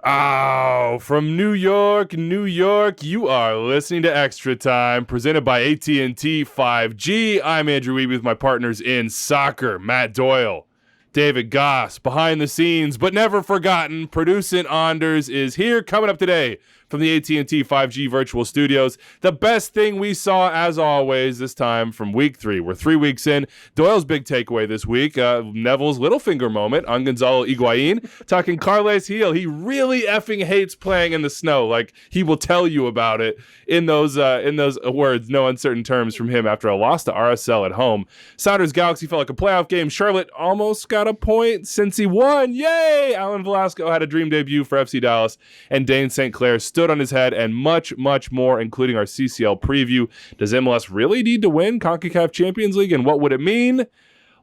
Oh, from New York, New York, you are listening to Extra Time, presented by AT&T 5G. I'm Andrew Wiebe with my partners in soccer, Matt Doyle, David Goss, behind the scenes, but never forgotten, producing Anders is here, coming up today from the AT&T 5G virtual studios. The best thing we saw, as always, this time from week 3. We're 3 weeks in. Doyle's big takeaway this week, Neville's little finger moment on Gonzalo Higuaín, talking Carles Gil. He really effing hates playing in the snow. Like, he will tell you about it in those words, no uncertain terms from him after a loss to RSL at home. Sounders Galaxy felt like a playoff game. Charlotte almost got a point since he won. Yay! Alan Velasco had a dream debut for FC Dallas, and Dane St. Clair stood on his head, and much, much more, including our CCL preview. Does MLS really need to win CONCACAF Champions League, and what would it mean?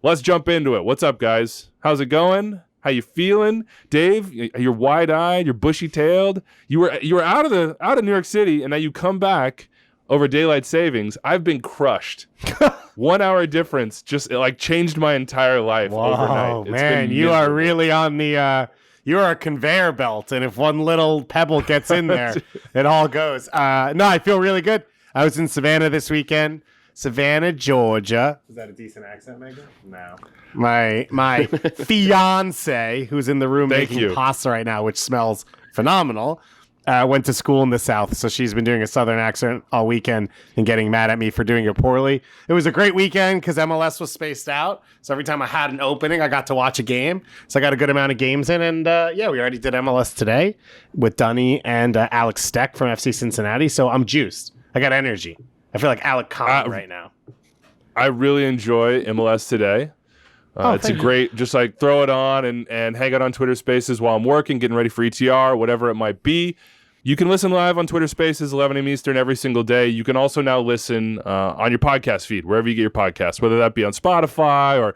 Let's jump into it. What's up, guys? How's it going? How you feeling? Dave, you're wide-eyed, you're bushy-tailed. You were out of New York City, and now you come back over daylight savings. I've been crushed. 1 hour difference just changed my entire life overnight. It's man, you are really on the you're a conveyor belt, and if one little pebble gets in there, it all goes. No, I feel really good. I was in Savannah this weekend. Savannah, Georgia. Is that a decent accent, Megan? No. My fiance, who's in the room making pasta right now, which smells phenomenal, went to school in the South, so she's been doing a Southern accent all weekend and getting mad at me for doing it poorly. It was a great weekend because MLS was spaced out, so every time I had an opening, I got to watch a game. So I got a good amount of games in, and we already did MLS today with Dunny and Alex Steck from FC Cincinnati, so I'm juiced. I got energy. I feel like Alec Conn right now. I really enjoy MLS today. It's a great, just throw it on and hang out on Twitter Spaces while I'm working, getting ready for ETR, whatever it might be. You can listen live on Twitter Spaces, 11 a.m. Eastern every single day. You can also now listen on your podcast feed, wherever you get your podcasts, whether that be on Spotify or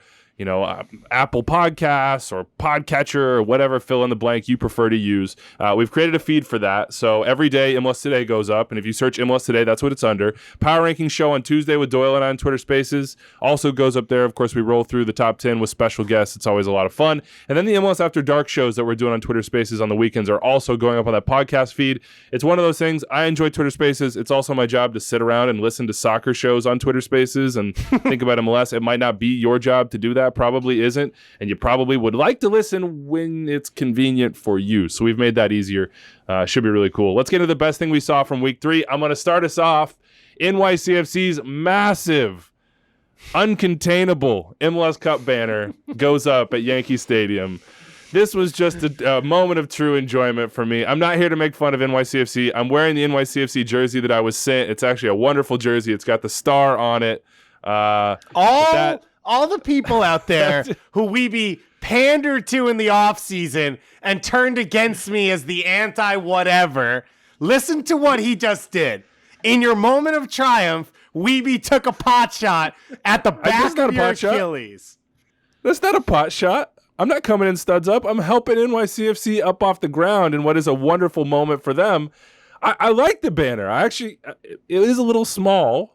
Apple Podcasts or Podcatcher or whatever fill in the blank you prefer to use. We've created a feed for that. So every day MLS Today goes up, and if you search MLS Today, that's what it's under. Power Ranking Show on Tuesday with Doyle and I on Twitter Spaces also goes up there. Of course, we roll through the top 10 with special guests. It's always a lot of fun. And then the MLS After Dark shows that we're doing on Twitter Spaces on the weekends are also going up on that podcast feed. It's one of those things. I enjoy Twitter Spaces. It's also my job to sit around and listen to soccer shows on Twitter Spaces and think about MLS. It might not be your job to do that. Probably isn't, and you probably would like to listen when it's convenient for you. So we've made that easier. Should be really cool. Let's get to the best thing we saw from week 3. I'm going to start us off. NYCFC's massive, uncontainable MLS Cup banner goes up at Yankee Stadium. This was just a moment of true enjoyment for me. I'm not here to make fun of NYCFC. I'm wearing the NYCFC jersey that I was sent. It's actually a wonderful jersey. It's got the star on it. All the people out there who Wiebe pandered to in the offseason and turned against me as the anti-whatever, listen to what he just did. In your moment of triumph, Wiebe took a pot shot at the back of your Achilles. That's not a pot shot. I'm not coming in studs up. I'm helping NYCFC up off the ground in what is a wonderful moment for them. I like the banner. It is a little small.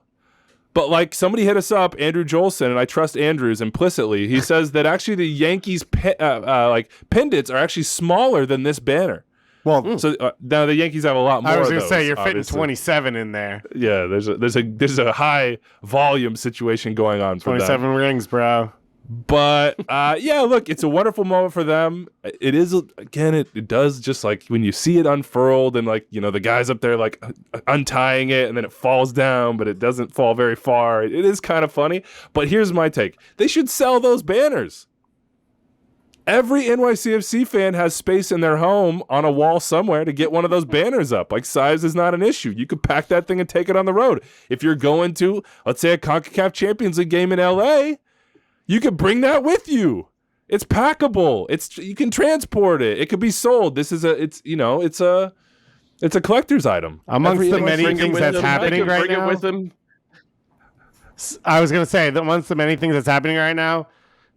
But somebody hit us up, Andrew Jolson, and I trust Andrews implicitly. He says that actually the Yankees pendants are actually smaller than this banner. Well, so now the Yankees have a lot more. I was going to say you're fitting 27 in there. Yeah, there's a high volume situation going on for 27 rings, bro. But look, it's a wonderful moment for them. It is, again, it does, just when you see it unfurled and the guys up there untying it and then it falls down, but it doesn't fall very far. It is kind of funny. But here's my take. They should sell those banners. Every NYCFC fan has space in their home on a wall somewhere to get one of those banners up. Size is not an issue. You could pack that thing and take it on the road. If you're going to, let's say, a CONCACAF Champions League game in LA, you could bring that with you. It's packable. You can transport it. It could be sold. It's a collector's item. Amongst the many things that's happening right now. I was going to say that amongst the many things that's happening right now,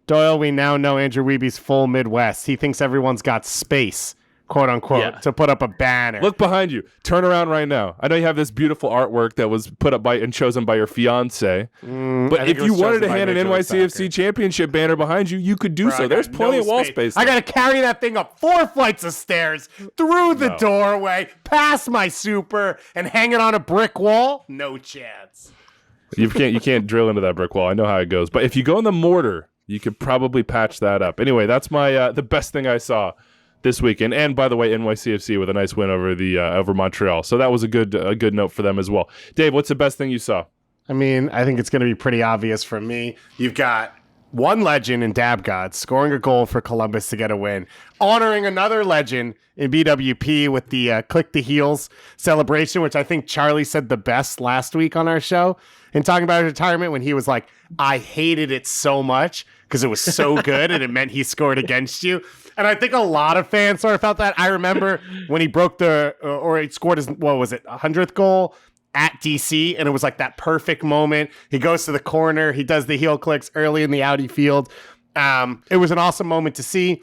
Doyle, we now know Andrew Wiebe's full Midwest. He thinks everyone's got space, quote unquote, to put up a banner. Look behind you. Turn around right now. I know you have this beautiful artwork that was put up by and chosen by your fiance. But if you wanted to hand an NYCFC championship banner behind you, you could do so. There's plenty of wall space. I got to carry that thing up 4 flights of stairs, through the doorway, past my super, and hang it on a brick wall? No chance. You can't drill into that brick wall. I know how it goes. But if you go in the mortar, you could probably patch that up. Anyway, that's my the best thing I saw this weekend. And by the way, NYCFC with a nice win over Montreal. So that was a good note for them as well. Dave, what's the best thing you saw? I mean, I think it's going to be pretty obvious from me. You've got one legend in Dab God scoring a goal for Columbus to get a win, honoring another legend in BWP with the click the heels celebration, which I think Charlie said the best last week on our show in talking about his retirement, when he was like, I hated it so much because it was so good and it meant he scored against you. And I think a lot of fans sort of felt that. I remember when he broke or he scored his, 100th goal at DC, and it was like that perfect moment. He goes to the corner, he does the heel clicks early in the Audi field. It was an awesome moment to see.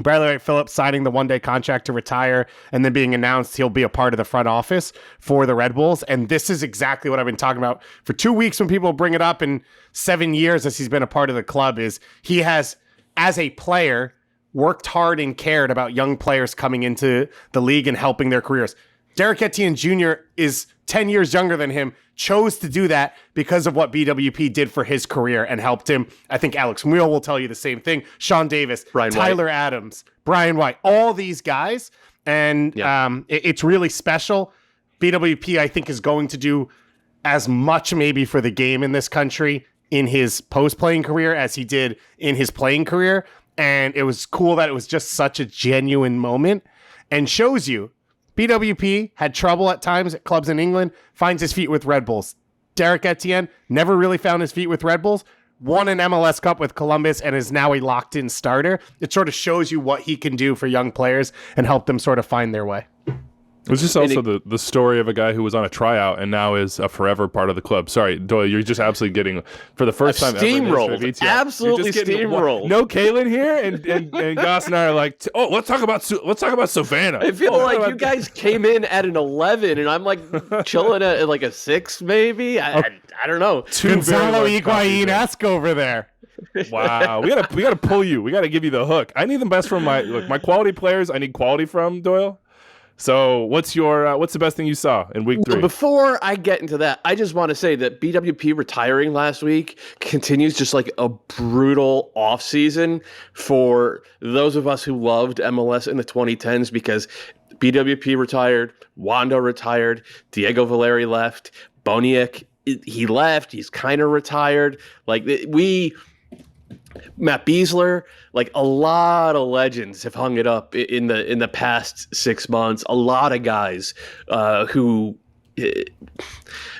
Bradley Wright Phillips signing the one-day contract to retire, and then being announced he'll be a part of the front office for the Red Bulls. And this is exactly what I've been talking about for 2 weeks when people bring it up, in 7 years as he's been a part of the club, is he has, as a player, worked hard and cared about young players coming into the league and helping their careers. Derek Etienne Jr. is 10 years younger than him, chose to do that because of what BWP did for his career and helped him. I think Alex Mule will tell you the same thing. Sean Davis, Tyler Adams, Brian White, all these guys. And it's really special. BWP, I think, is going to do as much maybe for the game in this country in his post-playing career as he did in his playing career. And it was cool that it was just such a genuine moment, and shows you BWP had trouble at times at clubs in England, finds his feet with Red Bulls. Derek Etienne never really found his feet with Red Bulls, won an MLS Cup with Columbus, and is now a locked-in starter. It sort of shows you what he can do for young players and help them sort of find their way. It was just also the story of a guy who was on a tryout and now is a forever part of the club. Sorry, Doyle, you're just absolutely getting, for the first time steamrolled. Absolutely steamrolled. No Kalen here, and Goss and I are like, let's talk about Savannah. I feel like you guys came in at an 11, and I'm like chilling at like a 6, maybe. I don't know. Gonzalo Higuaín-esque over there. Wow, we gotta pull you. We gotta give you the hook. I need the best from my quality players. I need quality from Doyle. So what's the best thing you saw in week 3? Before I get into that, I just want to say that BWP retiring last week continues just like a brutal offseason for those of us who loved MLS in the 2010s, because BWP retired, Wando retired, Diego Valeri left, Boniek, he left, he's kind of retired. Like Matt Beasler, like a lot of legends have hung it up in the past 6 months. A lot of guys who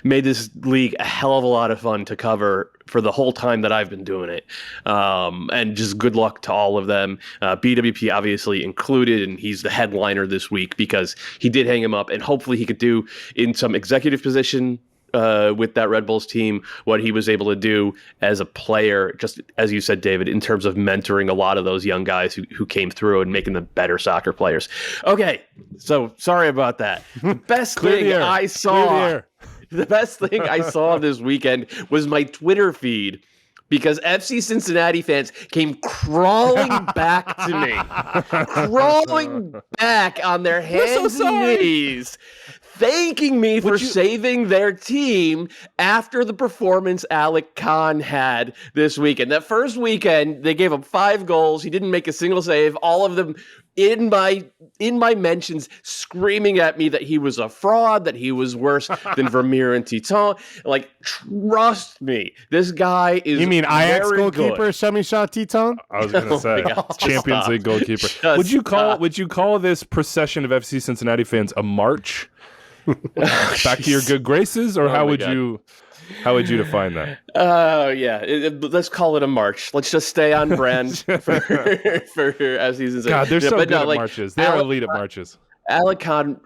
made this league a hell of a lot of fun to cover for the whole time that I've been doing it. And just good luck to all of them. BWP obviously included, and he's the headliner this week because he did hang him up, and hopefully he could do in some executive position with that Red Bulls team what he was able to do as a player, just as you said, David, in terms of mentoring a lot of those young guys who came through and making them better soccer players. Okay, so sorry about that. The best thing I saw this weekend was my Twitter feed, because FC Cincinnati fans came crawling back to me, crawling back on their hands and knees, thanking me for saving their team after the performance Alec Khan had this weekend. That first weekend, they gave up 5 goals. He didn't make a single save. All of them in my mentions screaming at me that he was a fraud, that he was worse than Vermeer and Titon. Like, trust me, this guy is. You mean Ajax goalkeeper Shamisha Titon? I was going to say Champions League goalkeeper. Would you call this procession of FC Cincinnati fans a march back to your good graces, or how would you define that? Let's call it a march. Let's just stay on brand for FC Cincinnati. God, they're so good at marches. They're elite at marches. Alec Khan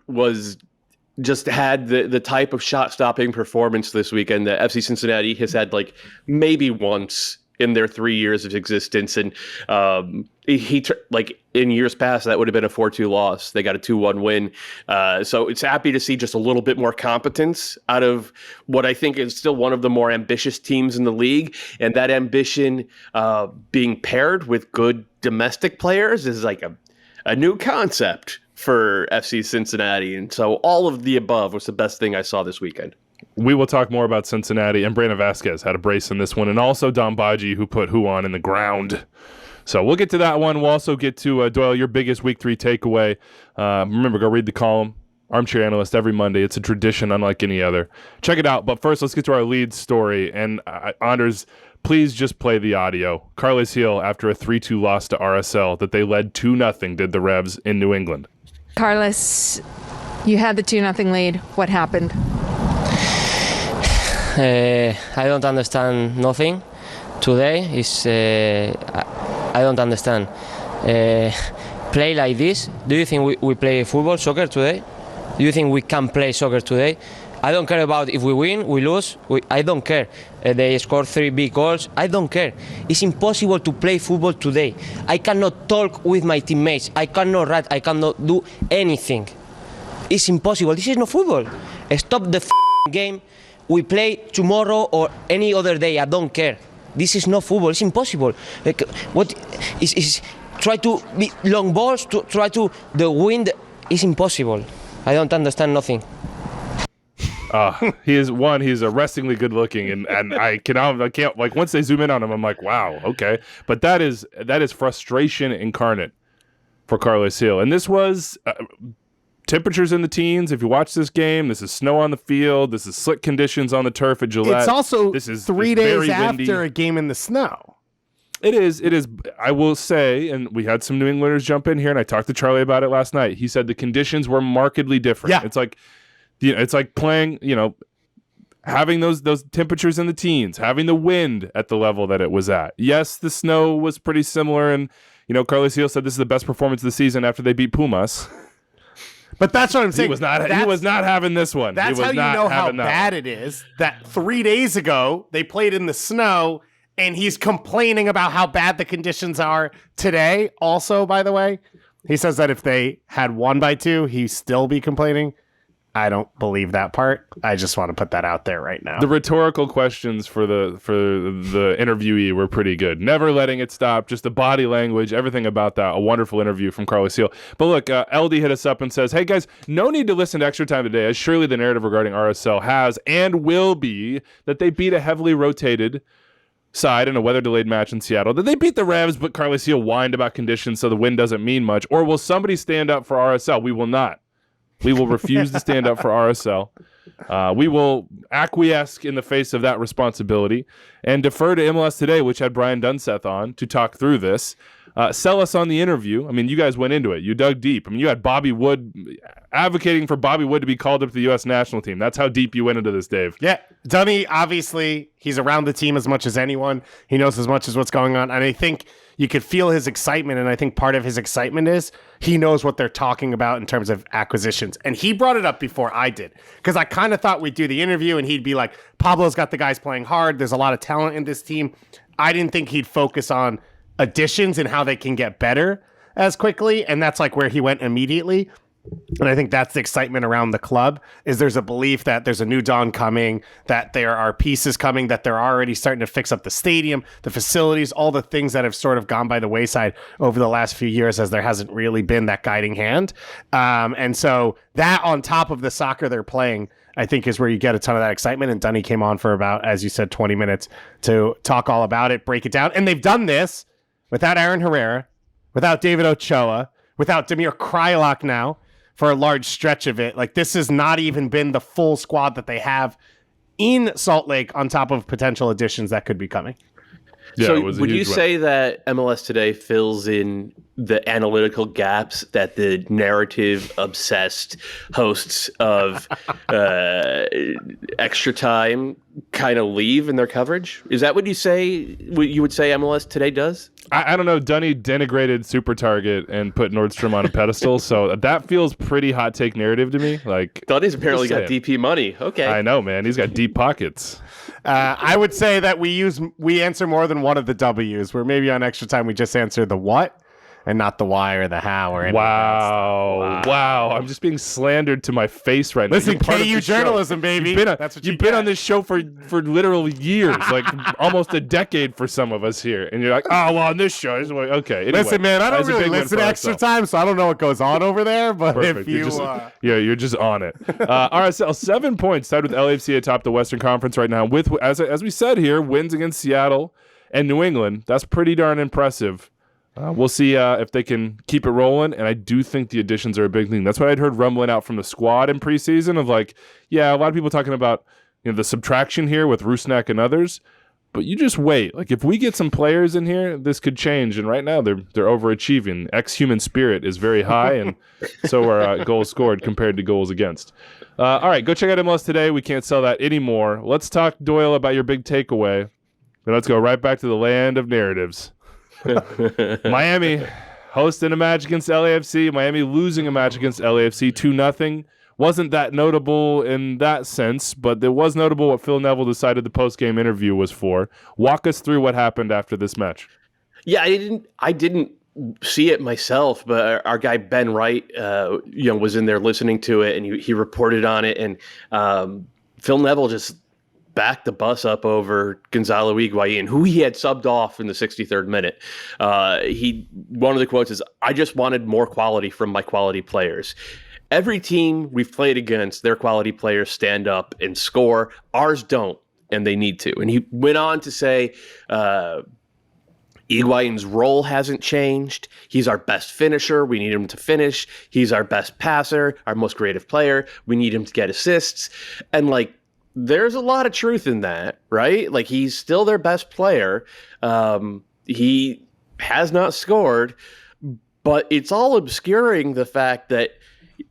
had the type of shot-stopping performance this weekend that FC Cincinnati has had like maybe once in their 3 years of existence. And like in years past, that would have been a 4-2 loss. They got a 2-1 win. So it's happy to see just a little bit more competence out of what I think is still one of the more ambitious teams in the league. And that ambition being paired with good domestic players is like a new concept for FC Cincinnati. And so all of the above was the best thing I saw this weekend. We will talk more about Cincinnati, and Brandon Vasquez had a brace in this one, and also Don Baji, who put Higuain in the ground. So we'll get to that one. We'll also get to, Doyle, your biggest Week 3 takeaway. Remember, go read the column, Armchair Analyst, every Monday. It's a tradition unlike any other. Check it out. But first, let's get to our lead story. And Anders, please just play the audio. Carles Gil, after a 3-2 loss to RSL that they led 2-0, did the Revs in New England. Carlos, you had the 2-0 lead. What happened? I don't understand nothing. Today is I don't understand. Play like this. Do you think we play soccer today? Do you think we can play soccer today? I don't care about if we win, we lose. I don't care. They scored 3 big goals. I don't care. It's impossible to play football today. I cannot talk with my teammates. I cannot write. I cannot do anything. It's impossible. This is not football. Stop the game. We play tomorrow or any other day. I don't care. This is not football. It's impossible. Like, what is try to be long balls to try to the wind is impossible. I don't understand nothing. He's arrestingly good looking, and I can't like once they zoom in on him, I'm like, wow, okay. But that is frustration incarnate for Carles Gil, and this was. Temperatures in the teens. If you watch this game, this is snow on the field. This is slick conditions on the turf at Gillette. It's also this is 3 days windy. after a game in the snow. It is. I will say, and we had some New Englanders jump in here, and I talked to Charlie about it last night. He said the conditions were markedly different. Yeah. It's like playing, having those temperatures in the teens, having the wind at the level that it was at. Yes, the snow was pretty similar, and Carles Gil said this is the best performance of the season after they beat Pumas. But that's what I'm saying. He was not having this one. That's how you know how bad it is. That 3 days ago they played in the snow, and he's complaining about how bad the conditions are today. Also, by the way, he says that if they had won by 2, he'd still be complaining. I don't believe that part. I just want to put that out there right now. The rhetorical questions for the interviewee were pretty good. Never letting it stop, just the body language, everything about that. A wonderful interview from Carles Gil. But look, LD hit us up and says, hey guys, no need to listen to Extra Time today, as surely the narrative regarding RSL has and will be that they beat a heavily rotated side in a weather-delayed match in Seattle. That they beat the Revs, but Carles Gil whined about conditions, so the win doesn't mean much. Or will somebody stand up for RSL? We will not. We will refuse to stand up for RSL. We will acquiesce in the face of that responsibility and defer to MLS Today, which had Brian Dunseth on to talk through this. Sell us on the interview. I mean, you guys went into it. You dug deep. I mean, you had Bobby Wood advocating for Bobby Wood to be called up to the U.S. national team. That's how deep you went into this, Dave. Yeah. Dunny, obviously, he's around the team as much as anyone. He knows as much as what's going on. And I think you could feel his excitement. And I think part of his excitement is he knows what they're talking about in terms of acquisitions. And he brought it up before I did, because I kind of thought we'd do the interview and he'd be like, Pablo's got the guys playing hard. There's a lot of talent in this team. I didn't think he'd focus on additions and how they can get better as quickly. And that's like where he went immediately. And I think that's the excitement around the club, is there's a belief that there's a new dawn coming, that there are pieces coming, that they're already starting to fix up the stadium, the facilities, all the things that have sort of gone by the wayside over the last few years, as there hasn't really been that guiding hand. And so that on top of the soccer they're playing, I think is where you get a ton of that excitement. And Dunny came on for about, as you said, 20 minutes to talk all about it, break it down. And they've done this without Aaron Herrera, without David Ochoa, without Damir Kreilach now, for a large stretch of it. Like, this has not even been the full squad that they have in Salt Lake, on top of potential additions that could be coming. Yeah, so would you say that MLS Today fills in the analytical gaps that the narrative-obsessed hosts of Extra Time kind of leave in their coverage? Is that what you say? What you would say MLS Today does? I don't know. Dunny denigrated Super Target and put Nordstrom on a pedestal, so that feels pretty hot take narrative to me. Like, Dunny's apparently got DP money. Okay, I know, man. He's got deep pockets. I would say that we answer more than one of the W's. Where maybe on extra time we just answer the what and not the why or the how or anything. Wow. I'm just being slandered to my face right now. Listen, KU journalism, baby. You've been on this show for literal years, like almost a decade for some of us here. And you're like, oh, well, on this show. It's like, okay. Anyway, listen, man, I don't really listen to extra time, so I don't know what goes on over there. But perfect. if you... you're just on it. RSL, 7 points, tied with LAFC atop the Western Conference right now. With, as we said here, wins against Seattle and New England. That's pretty darn impressive. We'll see if they can keep it rolling, and I do think the additions are a big thing. That's what I'd heard rumbling out from the squad in preseason of like, yeah, a lot of people talking about the subtraction here with Rusnak and others, but you just wait. Like if we get some players in here, this could change, and right now they're overachieving. Ex-human spirit is very high, and so are goals scored compared to goals against. All right, go check out MLS Today. We can't sell that anymore. Let's talk, Doyle, about your big takeaway, and let's go right back to the land of narratives. Miami hosting a match against LAFC. Miami losing a match against LAFC 2-0. Wasn't that notable in that sense, but it was notable what Phil Neville decided the post-game interview was for. Walk us through what happened after this match. Yeah, I didn't see it myself, but our guy Ben Wright, was in there listening to it, and he reported on it, and Phil Neville just backed the bus up over Gonzalo Higuaín, who he had subbed off in the 63rd minute. One of the quotes is, "I just wanted more quality from my quality players. Every team we've played against, their quality players stand up and score. Ours don't, and they need to." And he went on to say, Higuaín's role hasn't changed. He's our best finisher. We need him to finish. He's our best passer, our most creative player. We need him to get assists. And there's a lot of truth in that, right? Like, he's still their best player. He has not scored, but it's all obscuring the fact that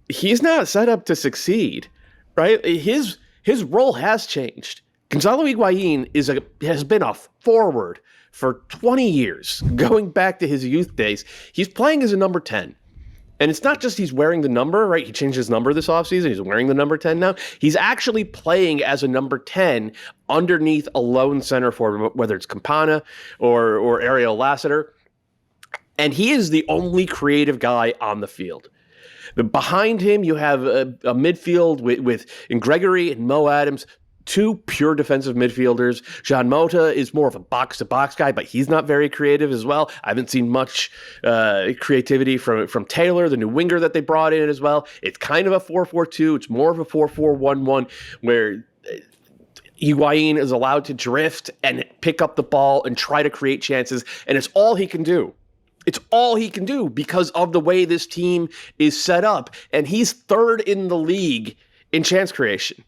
he's not set up to succeed, right? His role has changed. Gonzalo Higuaín has been a forward for 20 years, going back to his youth days. He's playing as a number 10. And it's not just he's wearing the number, right? He changed his number this offseason. He's wearing the number 10 now. He's actually playing as a number 10 underneath a lone center forward, whether it's Campana or Ariel Lassiter. And he is the only creative guy on the field. Behind him, you have a midfield with Gregory and Mo Adams, two pure defensive midfielders. Jean Mota is more of a box-to-box guy, but he's not very creative as well. I haven't seen much creativity from Taylor, the new winger that they brought in as well. It's kind of a 4-4-2. It's more of a 4-4-1-1 where Higuaín is allowed to drift and pick up the ball and try to create chances, and it's all he can do. It's all he can do because of the way this team is set up, and he's third in the league in chance creation.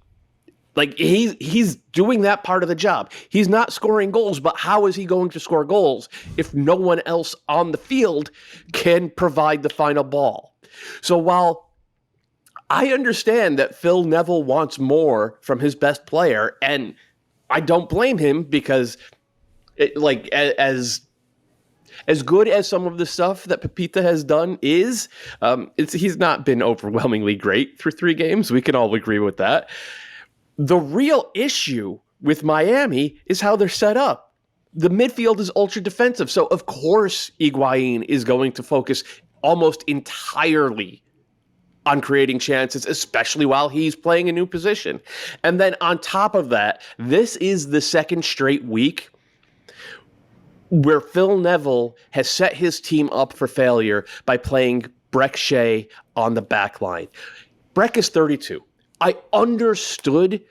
Like, he's doing that part of the job. He's not scoring goals, but how is he going to score goals if no one else on the field can provide the final ball? So while I understand that Phil Neville wants more from his best player, and I don't blame him because as good as some of the stuff that Pepita has done is, he's not been overwhelmingly great through 3 games. We can all agree with that. The real issue with Miami is how they're set up. The midfield is ultra defensive, so of course Higuaín is going to focus almost entirely on creating chances, especially while he's playing a new position. And then on top of that, this is the second straight week where Phil Neville has set his team up for failure by playing Brek Shea on the back line. Brek is 32. I understood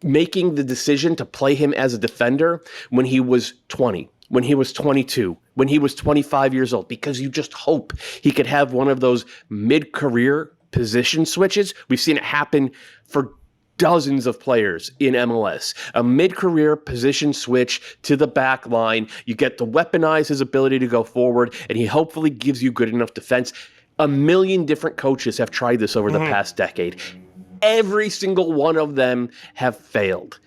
making the decision to play him as a defender when he was 20, when he was 22, when he was 25 years old, because you just hope he could have one of those mid-career position switches. We've seen it happen for dozens of players in MLS. A mid-career position switch to the back line. You get to weaponize his ability to go forward, and he hopefully gives you good enough defense. A million different coaches have tried this over the past decade. Every single one of them have failed.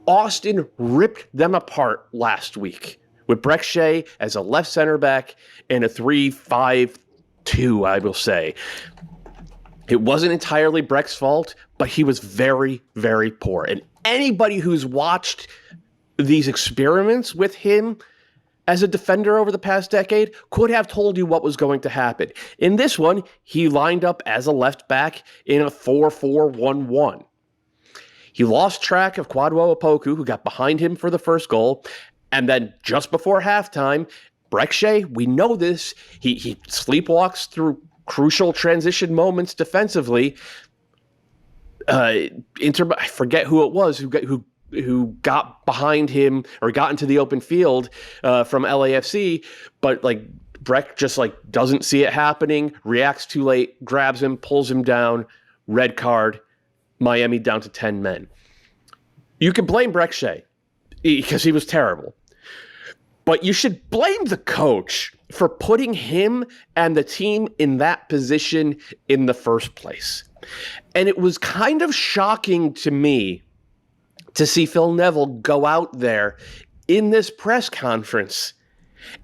Austin ripped them apart last week with Brek Shea as a left center back and a 3-5-2, I will say. It wasn't entirely Brek's fault, but he was very, very poor. And anybody who's watched these experiments with him as a defender over the past decade could have told you what was going to happen. In this one, he lined up as a left back in a 4-4-1-1. He lost track of Kwadwo Opoku, who got behind him for the first goal. And then just before halftime, Breck Shea, we know this, he sleepwalks through crucial transition moments defensively. I forget who it was who got behind him or got into the open field from LAFC, but like Breck just like doesn't see it happening, reacts too late, grabs him, pulls him down, red card, Miami down to 10 men. You can blame Breck Shea because he was terrible, but you should blame the coach for putting him and the team in that position in the first place. And it was kind of shocking to me to see Phil Neville go out there in this press conference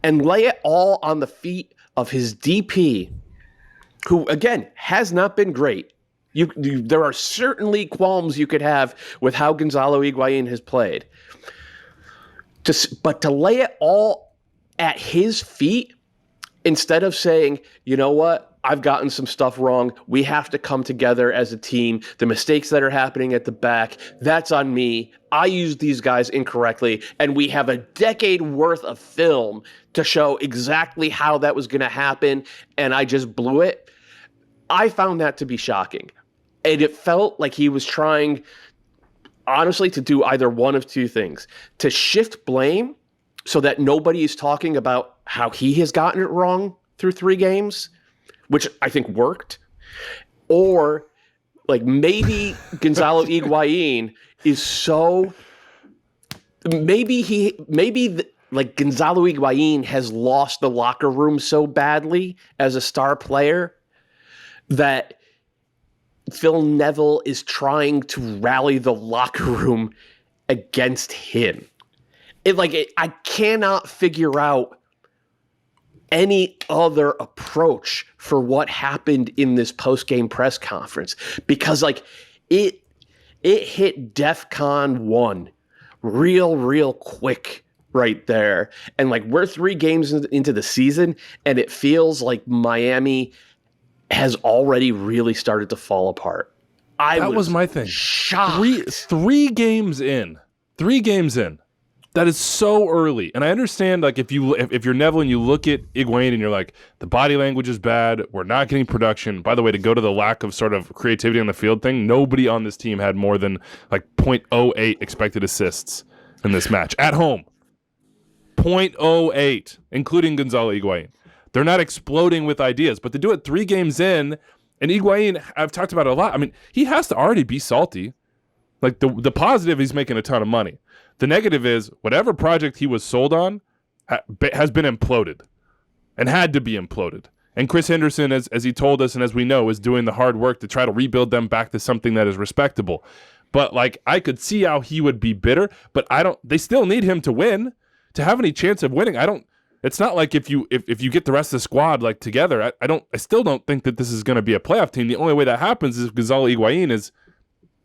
and lay it all on the feet of his DP, who, again, has not been great. There are certainly qualms you could have with how Gonzalo Higuaín has played. But to lay it all at his feet instead of saying, you know what, I've gotten some stuff wrong. We have to come together as a team. The mistakes that are happening at the back, that's on me. I used these guys incorrectly, and we have a decade worth of film to show exactly how that was going to happen, and I just blew it. I found that to be shocking. And it felt like he was trying, honestly, to do either one of two things. To shift blame so that nobody is talking about how he has gotten it wrong through 3 games, which I think worked. Or like maybe Gonzalo Higuaín is so, like Gonzalo Higuaín has lost the locker room so badly as a star player that Phil Neville is trying to rally the locker room against him. I cannot figure out any other approach for what happened in this post-game press conference, because it hit DEFCON 1 real quick right there. And we're 3 games into the season, and it feels like Miami has already really started to fall apart. That was my thing. Shocked. Three games in. That is so early. And I understand, if you're Neville and you look at Higuain and you're like, the body language is bad, we're not getting production. By the way, to go to the lack of sort of creativity on the field thing, nobody on this team had more than 0.08 expected assists in this match at home. 0.08, including Gonzalo Higuain. They're not exploding with ideas, but to do it 3 games in, and Higuain, I've talked about it a lot. I mean, he has to already be salty. The positive, he's making a ton of money. The negative is whatever project he was sold on has been imploded and had to be imploded. And Chris Henderson, as he told us and as we know, is doing the hard work to try to rebuild them back to something that is respectable. But I could see how he would be bitter, but they still need him to win. To have any chance of winning, it's not like if you get the rest of the squad together, I still don't think that this is going to be a playoff team. The only way that happens is if Gonzalo Higuain is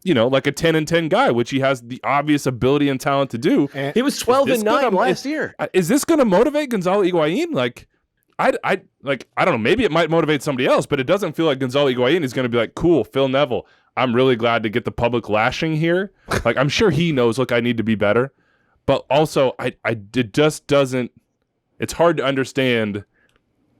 a 10-10 guy, which he has the obvious ability and talent to do. He was 12-9 last year. Is this going to motivate Gonzalo Higuain? I don't know. Maybe it might motivate somebody else, but it doesn't feel like Gonzalo Higuain is going to be like, cool, Phil Neville, I'm really glad to get the public lashing here. I'm sure he knows, I need to be better. But also, it just doesn't. It's hard to understand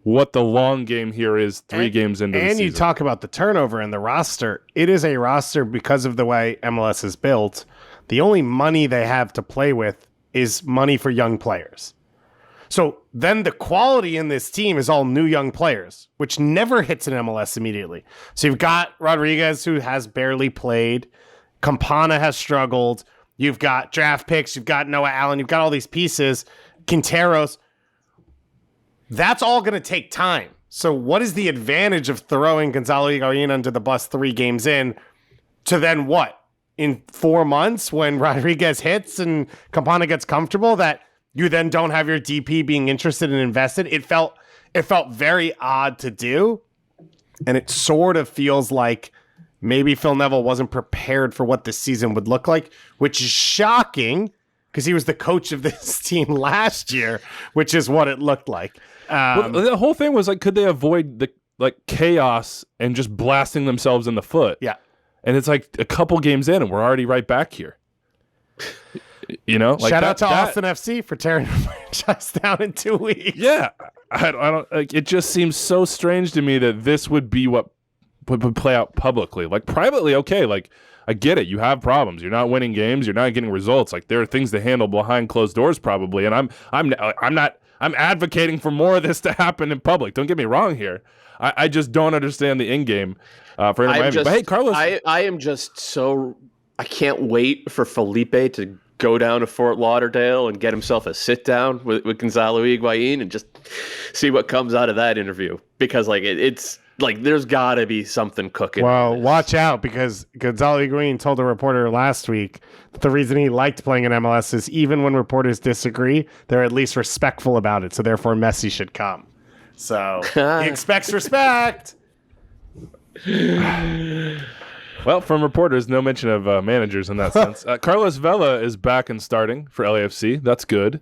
what the long game here is 3 games into the season. And you talk about the turnover in the roster. It is a roster because of the way MLS is built. The only money they have to play with is money for young players. So then the quality in this team is all new young players, which never hits in MLS immediately. So you've got Rodriguez, who has barely played. Campana has struggled. You've got draft picks. You've got Noah Allen. You've got all these pieces. Quinteros. That's all going to take time. So what is the advantage of throwing Gonzalo Higuain under the bus 3 games in to then what? In 4 months when Rodriguez hits and Campana gets comfortable, that you then don't have your DP being interested and invested? It felt very odd to do. And it sort of feels like maybe Phil Neville wasn't prepared for what this season would look like, which is shocking because he was the coach of this team last year, which is what it looked like. Well, the whole thing was like, could they avoid the chaos and just blasting themselves in the foot? Yeah. And it's like a couple games in and we're already right back here. Like shout out to Austin FC for tearing the franchise down in 2 weeks. Yeah. I don't like, it just seems so strange to me that this would be what would play out publicly. Like privately, okay, like I get it. You have problems. You're not winning games. You're not getting results. Like there are things to handle behind closed doors, probably. And I'm advocating for more of this to happen in public. Don't get me wrong here. I just don't understand the in game for Miami. But hey, Carlos, I am just so I can't wait for Felipe to go down to Fort Lauderdale and get himself a sit down with Gonzalo Higuaín and just see what comes out of that interview, because like it's like there's got to be something cooking. Well, watch out, because Gonzalo Higuaín told a reporter last week that the reason he liked playing in MLS is even when reporters disagree, they're at least respectful about it. So therefore, Messi should come. So he expects respect. Well, from reporters, no mention of managers in that sense. Carlos Vela is back and starting for LAFC. That's good.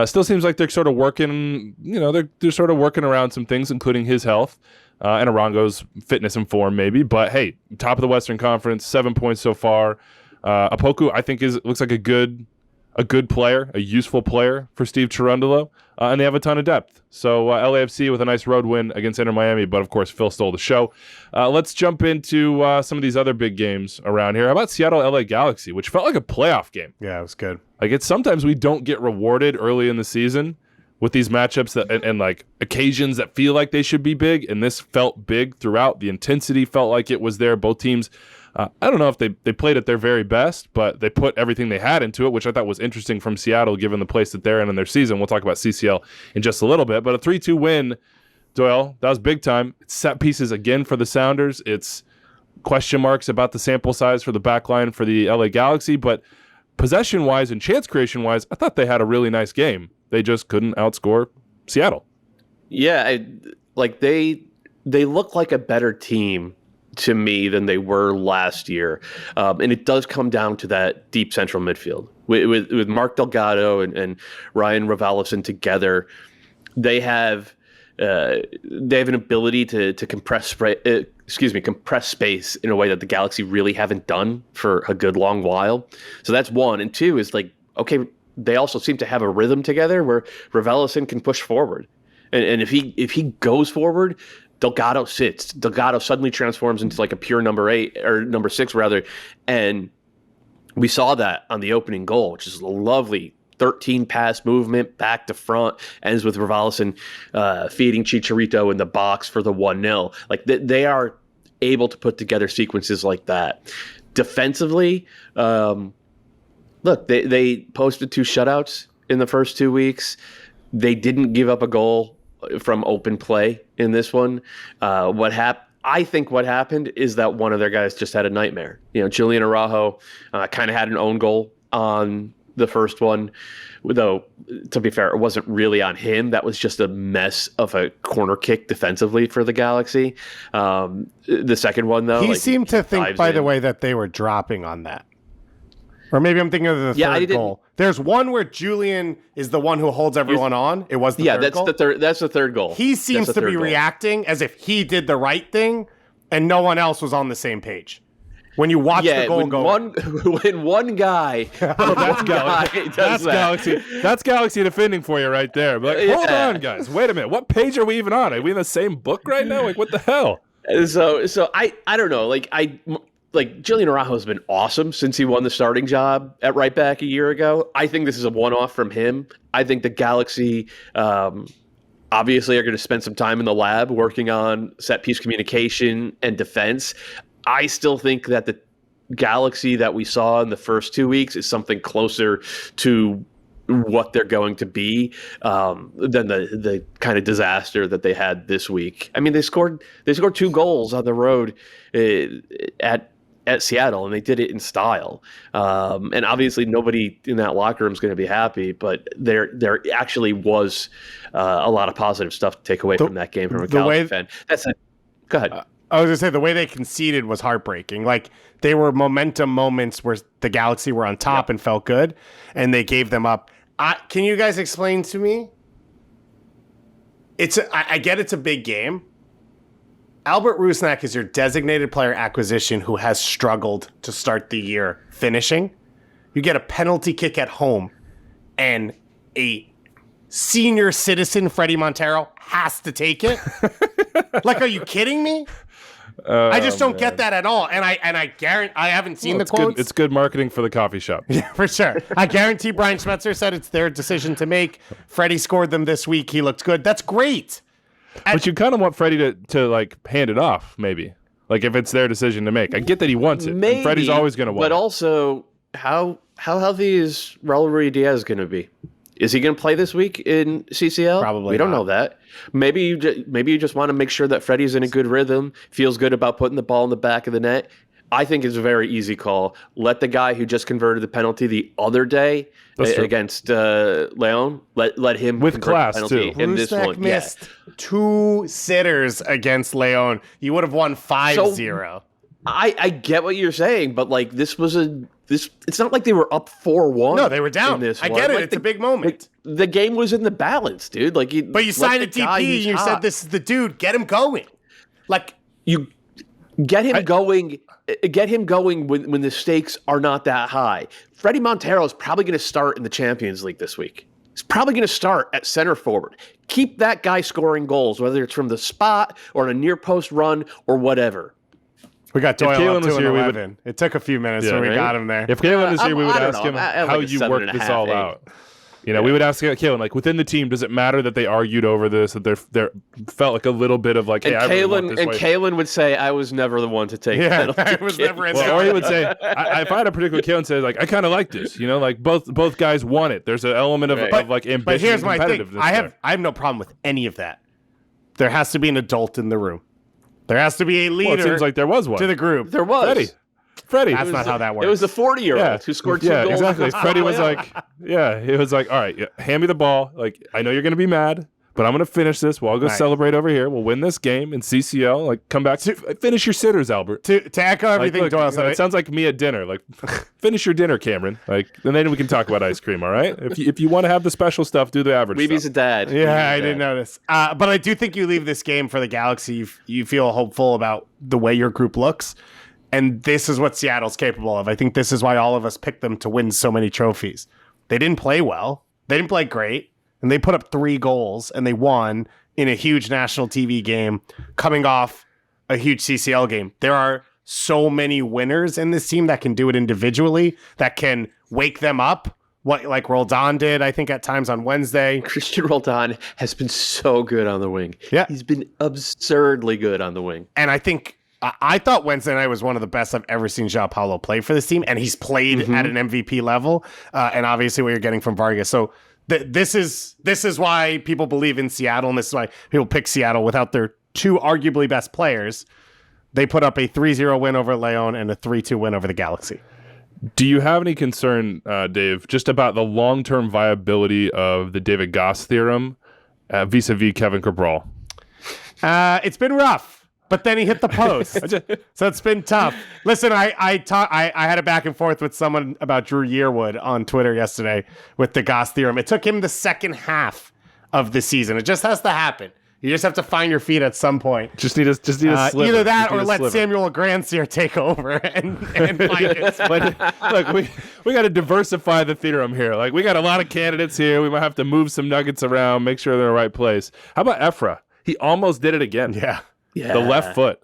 Still seems like they're sort of working, they're sort of working around some things, including his health and Arango's fitness and form maybe. But hey, top of the Western Conference, 7 points so far. Apoku, I think, looks like a good player, a useful player for Steve Cherundolo, and they have a ton of depth. So LAFC with a nice road win against Inter Miami, but of course Phil stole the show. Let's jump into some of these other big games around here. How about Seattle LA Galaxy, which felt like a playoff game? Yeah, it was good. Like it's sometimes we don't get rewarded early in the season with these matchups that and like occasions that feel like they should be big, and this felt big throughout. The intensity felt like it was there. Both teams. I don't know if they played at their very best, but they put everything they had into it, which I thought was interesting from Seattle, given the place that they're in their season. We'll talk about CCL in just a little bit. But a 3-2 win, Doyle, that was big time. It's set pieces again for the Sounders. It's question marks about the sample size for the back line for the LA Galaxy. But possession-wise and chance creation-wise, I thought they had a really nice game. They just couldn't outscore Seattle. Yeah, they look like a better team to me than they were last year. And it does come down to that deep central midfield. With Mark Delgado and Ryan Ravalison together, they have an ability to compress space in a way that the Galaxy really haven't done for a good long while. So that's one. And two is like, okay, they also seem to have a rhythm together where Ravalison can push forward. And if he goes forward, Delgado sits. Delgado suddenly transforms into like a pure number 8 or number 6 rather, and we saw that on the opening goal, which is a lovely 13 pass movement back to front, ends with Ravalison feeding Chicharito in the box for the 1-0. Like they are able to put together sequences like that. Defensively, look, they posted 2 shutouts in the first 2 weeks. They didn't give up a goal from open play in this one. I think what happened is that one of their guys just had a nightmare. Julian Araujo kind of had an own goal on the first one, though, to be fair, it wasn't really on him. That was just a mess of a corner kick defensively for the Galaxy. The second one, though, he seemed to think, by the way, that they were dropping on that. Or maybe I'm thinking of the third goal. There's one where Julian is the one who holds everyone on. It was the third goal. That's the third goal. He seems to be reacting as if he did the right thing and no one else was on the same page. When you watch the goal go, when one guy, that's Galaxy. That's Galaxy defending for you right there. But hold on, guys. Wait a minute. What page are we even on? Are we in the same book right now? Like, what the hell? So I don't know. Like Julian Araujo has been awesome since he won the starting job at right back a year ago. I think this is a one-off from him. I think the Galaxy obviously are going to spend some time in the lab working on set-piece communication and defense. I still think that the Galaxy that we saw in the first 2 weeks is something closer to what they're going to be than the kind of disaster that they had this week. I mean, they scored 2 goals on the road at Seattle, and they did it in style. And obviously, nobody in that locker room is going to be happy. But there actually was a lot of positive stuff to take away from that game from a Galaxy fan. Go ahead. I was going to say, the way they conceded was heartbreaking. Like, they were momentum moments where the Galaxy were on top and felt good, and they gave them up. Can you guys explain to me? I get it's a big game. Albert Rusnak is your designated player acquisition who has struggled to start the year finishing. You get a penalty kick at home, and a senior citizen, Freddie Montero, has to take it. Like, are you kidding me? I just don't get that at all. And I guarantee I haven't seen the quotes. It's good marketing for the coffee shop. Yeah, for sure. I guarantee Brian Schmetzer said it's their decision to make. Freddie scored them this week. He looked good. That's great. But you kind of want Freddie to like hand it off, maybe. Like if it's their decision to make. I get that he wants it. Maybe, and Freddie's always going to want it. But also, how healthy is Raul Ruiz Diaz going to be? Is he going to play this week in CCL? Probably We don't not. know that. Maybe you just want to make sure that Freddie's in a good rhythm, feels good about putting the ball in the back of the net. I think it's a very easy call. Let the guy who just converted the penalty the other day against Leon, let him with convert class the penalty too. in this Rusnak one. missed 2 sitters against Leon. You would have won 5-0. I get what you're saying, but like this was it's not like they were up 4-1. No, they were down. in this I one. get it. Like It's a big moment. The game was in the balance, dude. Like But you signed a DP and you said this is the dude. Get him going. Like, you get him going. Get him going when the stakes are not that high. Freddie Montero is probably going to start in the Champions League this week. He's probably going to start at center forward. Keep that guy scoring goals, whether it's from the spot or a near post run or whatever. we got Doyle Kalen up was 2 here, we 11. It took a few minutes, but we right? got him there. If Kalen was here, we would I don't ask know. him I have how like a you worked 7.5, this all 8. out. You know, we would ask Kalen, like, within the team, does it matter that they argued over this, that there felt like a little bit of like, hey, And I really want this way. Kalen would say, "I was never the one to take Yeah, penalty I was kick." never in Well, or he would say, if I had a particular Kalen say, like, I kind of like this, you know, like both guys want it. There's an element of, Right. of like ambition But here's and my thing. competitiveness. I have no problem with any of that. There has to be an adult in the room. There has to be a leader Well, it seems like there was one. to the group. There was. Freddie. That's not how that works. It was the 40-year-old who scored 2 goals. exactly. Freddie was like, he was like, all right, hand me the ball. Like, I know you're going to be mad, but I'm going to finish this. We'll all go Right. celebrate over here. We'll win this game in CCL. Like, come back. Finish your sitters, Albert. To echo everything Like, look, Doyle said. it sounds like me at dinner. Like, finish your dinner, Cameron. Like, and then we can talk about ice cream, all right? If you want to have the special stuff, do the average Weeby's stuff. a dad. Yeah, I didn't notice. But I do think you leave this game for the Galaxy. You feel hopeful about the way your group looks. And this is what Seattle's capable of. I think this is why all of us picked them to win so many trophies. They didn't play well. They didn't play great. And they put up 3 goals and they won in a huge national TV game coming off a huge CCL game. There are so many winners in this team that can do it individually, that can wake them up. What, like Roldan did, I think, at times on Wednesday. Christian Roldan has been so good on the wing. Yeah. He's been absurdly good on the wing. And I think I thought Wednesday night was one of the best I've ever seen João Paulo play for this team, and he's played at an MVP level. And obviously, what you're getting from Vargas. So this is why people believe in Seattle, and this is why people pick Seattle without their 2 arguably best players. They put up a 3-0 win over Leon and a 3-2 win over the Galaxy. Do you have any concern, Dave, just about the long-term viability of the David Goss theorem vis-a-vis Kevin Cabral? It's been rough. But then he hit the post, so it's been tough. Listen, I had a back and forth with someone about Drew Yearwood on Twitter yesterday with the Goss theorem. It took him the second half of the season. It just has to happen. You just have to find your feet at some point. Just need a sliver. Either that Just need or a let sliver. Samuel Grandsir take over and find it. But look, we got to diversify the theorem here. Like, we got a lot of candidates here. We might have to move some nuggets around, make sure they're in the right place. How about Efra? He almost did it again. Yeah. Yeah. The left foot.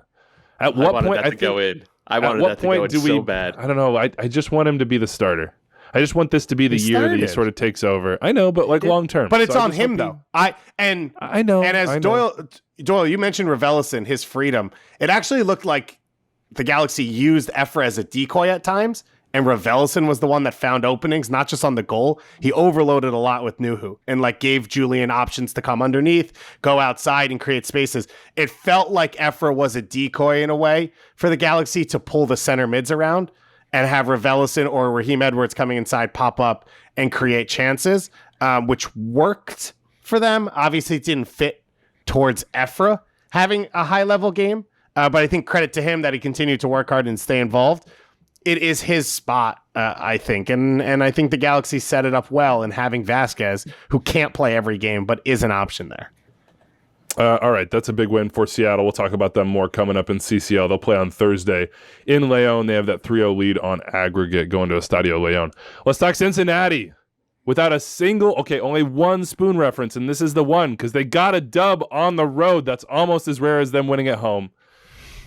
At what I wanted point that to go in. I wanted that to go in so bad. I don't know. I just want him to be the starter. I just want this to be the He year that he started. sort of takes over. I know, but like long term. But it's So I on just him want though. I know. And as I know. Doyle, you mentioned Raveloson, his freedom. It actually looked like the Galaxy used Efra as a decoy at times, and Raveloson was the one that found openings, not just on the goal. He overloaded a lot with Nuhu and like gave Julian options to come underneath, go outside, and create spaces. It felt like Efra was a decoy in a way for the Galaxy to pull the center mids around and have Raveloson or Raheem Edwards coming inside pop up and create chances, which worked for them. Obviously, it didn't fit towards Efra having a high-level game, but I think credit to him that he continued to work hard and stay involved. It is his spot, I think. And I think the Galaxy set it up well in having Vasquez, who can't play every game, but is an option there. All right, that's a big win for Seattle. We'll talk about them more coming up in CCL. They'll play on Thursday in Leon. They have that 3-0 lead on aggregate going to Estadio Leon. Let's talk Cincinnati. Without a single, only one spoon reference, and this is the one because they got a dub on the road. That's almost as rare as them winning at home.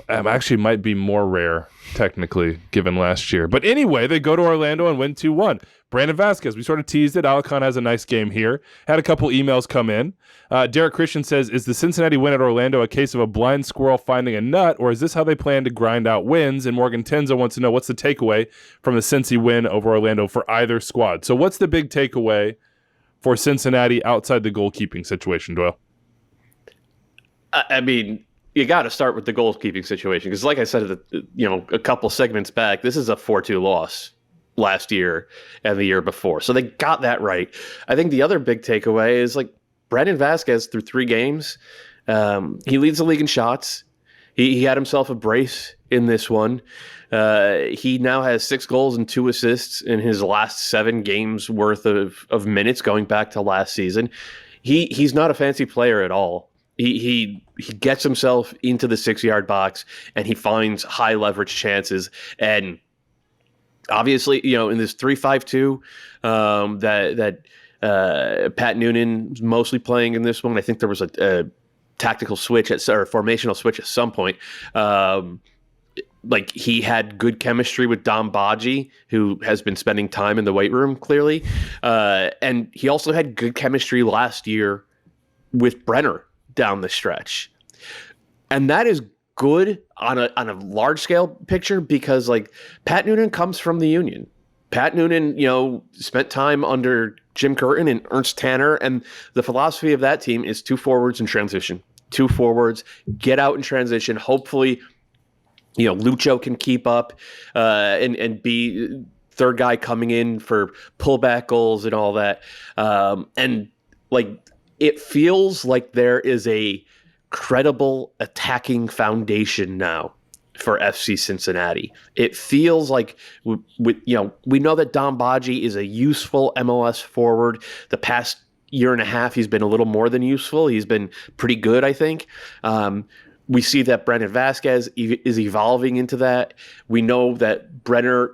Actually might be more rare, technically, given last year. But anyway, they go to Orlando and win 2-1. Brandon Vasquez, we sort of teased it. Alicon has a nice game here. Had a couple emails come in. Derek Christian says, is the Cincinnati win at Orlando a case of a blind squirrel finding a nut, or is this how they plan to grind out wins? And Morgan Tenzo wants to know, what's the takeaway from the Cincy win over Orlando for either squad? So what's the big takeaway for Cincinnati outside the goalkeeping situation, Doyle? I mean, you got to start with the goalkeeping situation because, like I said, a couple segments back, this is a 4-2 loss last year and the year before, so they got that right. I think the other big takeaway is Brandon Vasquez through 3 games, he leads the league in shots. He had himself a brace in this one. He now has 6 goals and 2 assists in his last 7 games worth of minutes going back to last season. He's not a fancy player at all. He gets himself into the 6-yard box and he finds high leverage chances. And obviously, in this 3-5-2 that Pat Noonan's mostly playing in this one, I think there was a tactical switch or formational switch at some point. He had good chemistry with Dom Badji, who has been spending time in the weight room clearly, and he also had good chemistry last year with Brenner down the stretch. And that is good on a large scale picture because Pat Noonan comes from the Union. Pat Noonan, spent time under Jim Curtin and Ernst Tanner, and the philosophy of that team is 2 forwards in transition. 2 forwards, get out in transition. Hopefully, Lucho can keep up and be third guy coming in for pullback goals and all that. It feels like there is a credible attacking foundation now for FC Cincinnati. It feels like we know that Dom Badji is a useful MLS forward. The past year and a half, he's been a little more than useful. He's been pretty good, I think. We see that Brandon Vasquez is evolving into that. We know that Brenner,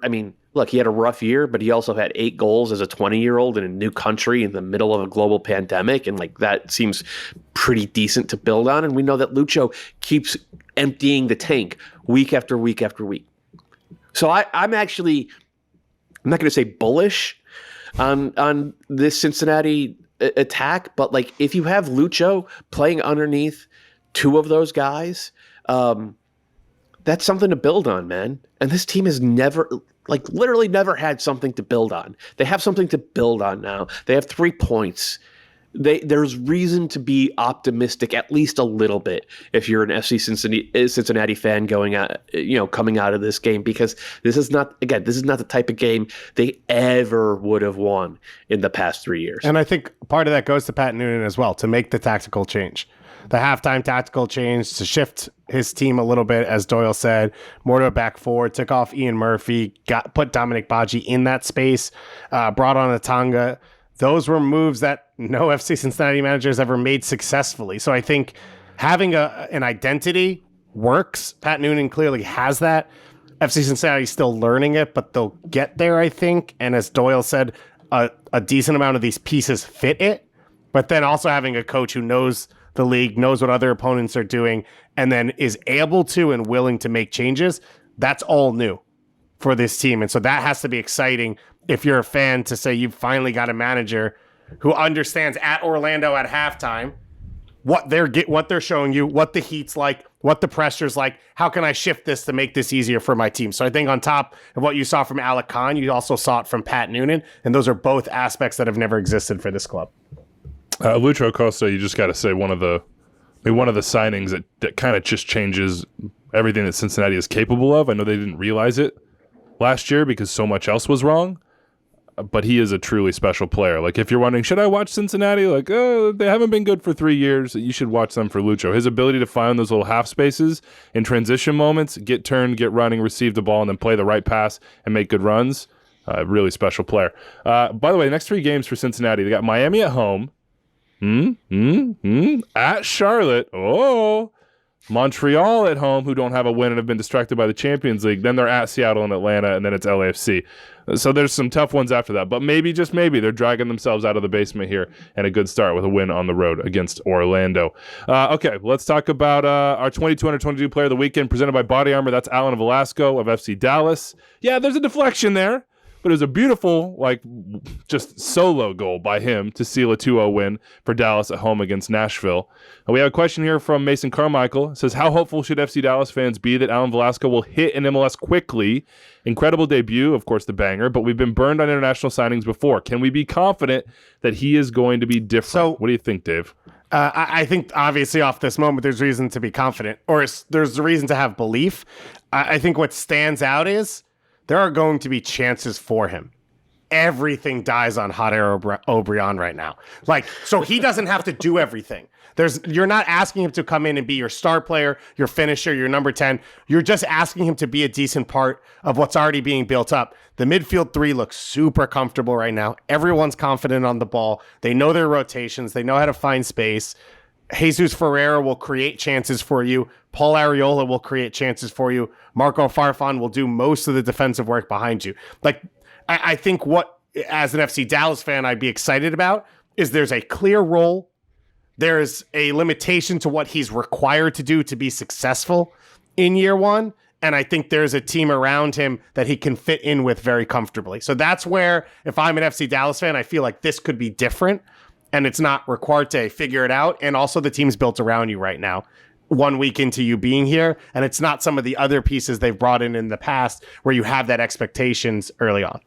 look, he had a rough year, but he also had 8 goals as a 20-year-old in a new country in the middle of a global pandemic. And that seems pretty decent to build on. And we know that Lucho keeps emptying the tank week after week after week. So I'm not going to say bullish on this Cincinnati attack, but if you have Lucho playing underneath 2 of those guys, that's something to build on, man. And this team has literally never had something to build on. They have something to build on now. They have 3 points. There's reason to be optimistic, at least a little bit, if you're an FC Cincinnati fan coming out of this game, because this is not the type of game they ever would have won in the past 3 years. And I think part of that goes to Pat Noonan as well, to make the tactical change. The halftime tactical change to shift his team a little bit, as Doyle said, more to a back 4, took off Ian Murphy, put Dominic Badji in that space, brought on Atanga. Those were moves that no FC Cincinnati manager has ever made successfully. So I think having an identity works. Pat Noonan clearly has that. FC Cincinnati is still learning it, but they'll get there, I think. And as Doyle said, a decent amount of these pieces fit it. But then also having a coach who knows the league, knows what other opponents are doing, and then is able to and willing to make changes, that's all new for this team. And so that has to be exciting if you're a fan, to say you've finally got a manager who understands at Orlando at halftime what they're showing you, what the heat's like, what the pressure's like. How can I shift this to make this easier for my team? So I think on top of what you saw from Alec Khan, you also saw it from Pat Noonan, and those are both aspects that have never existed for this club. Lucho Acosta, you just got to say one of the signings that kind of just changes everything that Cincinnati is capable of. I know they didn't realize it last year because so much else was wrong. but he is a truly special player. Like, if you're wondering, should I watch Cincinnati? Like, they haven't been good for 3 years. You should watch them for Lucho. His ability to find those little half spaces in transition moments, get turned, get running, receive the ball, and then play the right pass and make good runs. Really special player. By the way, the next 3 games for Cincinnati, they got Miami at home, at Charlotte, Montreal at home, who don't have a win and have been distracted by the Champions League. Then they're at Seattle and Atlanta, and then it's LAFC. So there's some tough ones after that. But maybe, just maybe, they're dragging themselves out of the basement here, and a good start with a win on the road against Orlando. Okay, let's talk about our 22 player of the weekend, presented by Body Armor. That's Alan Velasco of FC Dallas. Yeah, there's a deflection there, but it was a beautiful, just solo goal by him to seal a 2-0 win for Dallas at home against Nashville. We have a question here from Mason Carmichael. It says, how hopeful should FC Dallas fans be that Alan Velasco will hit an MLS quickly? Incredible debut, of course, the banger, but we've been burned on international signings before. Can we be confident that he is going to be different? So, what do you think, Dave? I think, obviously, off this moment, there's reason to be confident, or there's a reason to have belief. I think what stands out is there are going to be chances for him. Everything dies on Hot Air O'Brien right now. So he doesn't have to do everything. You're not asking him to come in and be your star player, your finisher, your number 10. You're just asking him to be a decent part of what's already being built up. The midfield 3 looks super comfortable right now. Everyone's confident on the ball. They know their rotations. They know how to find space. Jesus Ferreira will create chances for you. Paul Arriola will create chances for you. Marco Farfan will do most of the defensive work behind you. I think what, as an FC Dallas fan, I'd be excited about is there's a clear role. There's a limitation to what he's required to do to be successful in year one. And I think there's a team around him that he can fit in with very comfortably. So that's where, if I'm an FC Dallas fan, I feel like this could be different. And it's not required to figure it out. And also the team's built around you right now, 1 week into you being here. And it's not some of the other pieces they've brought in the past where you have that expectations early on.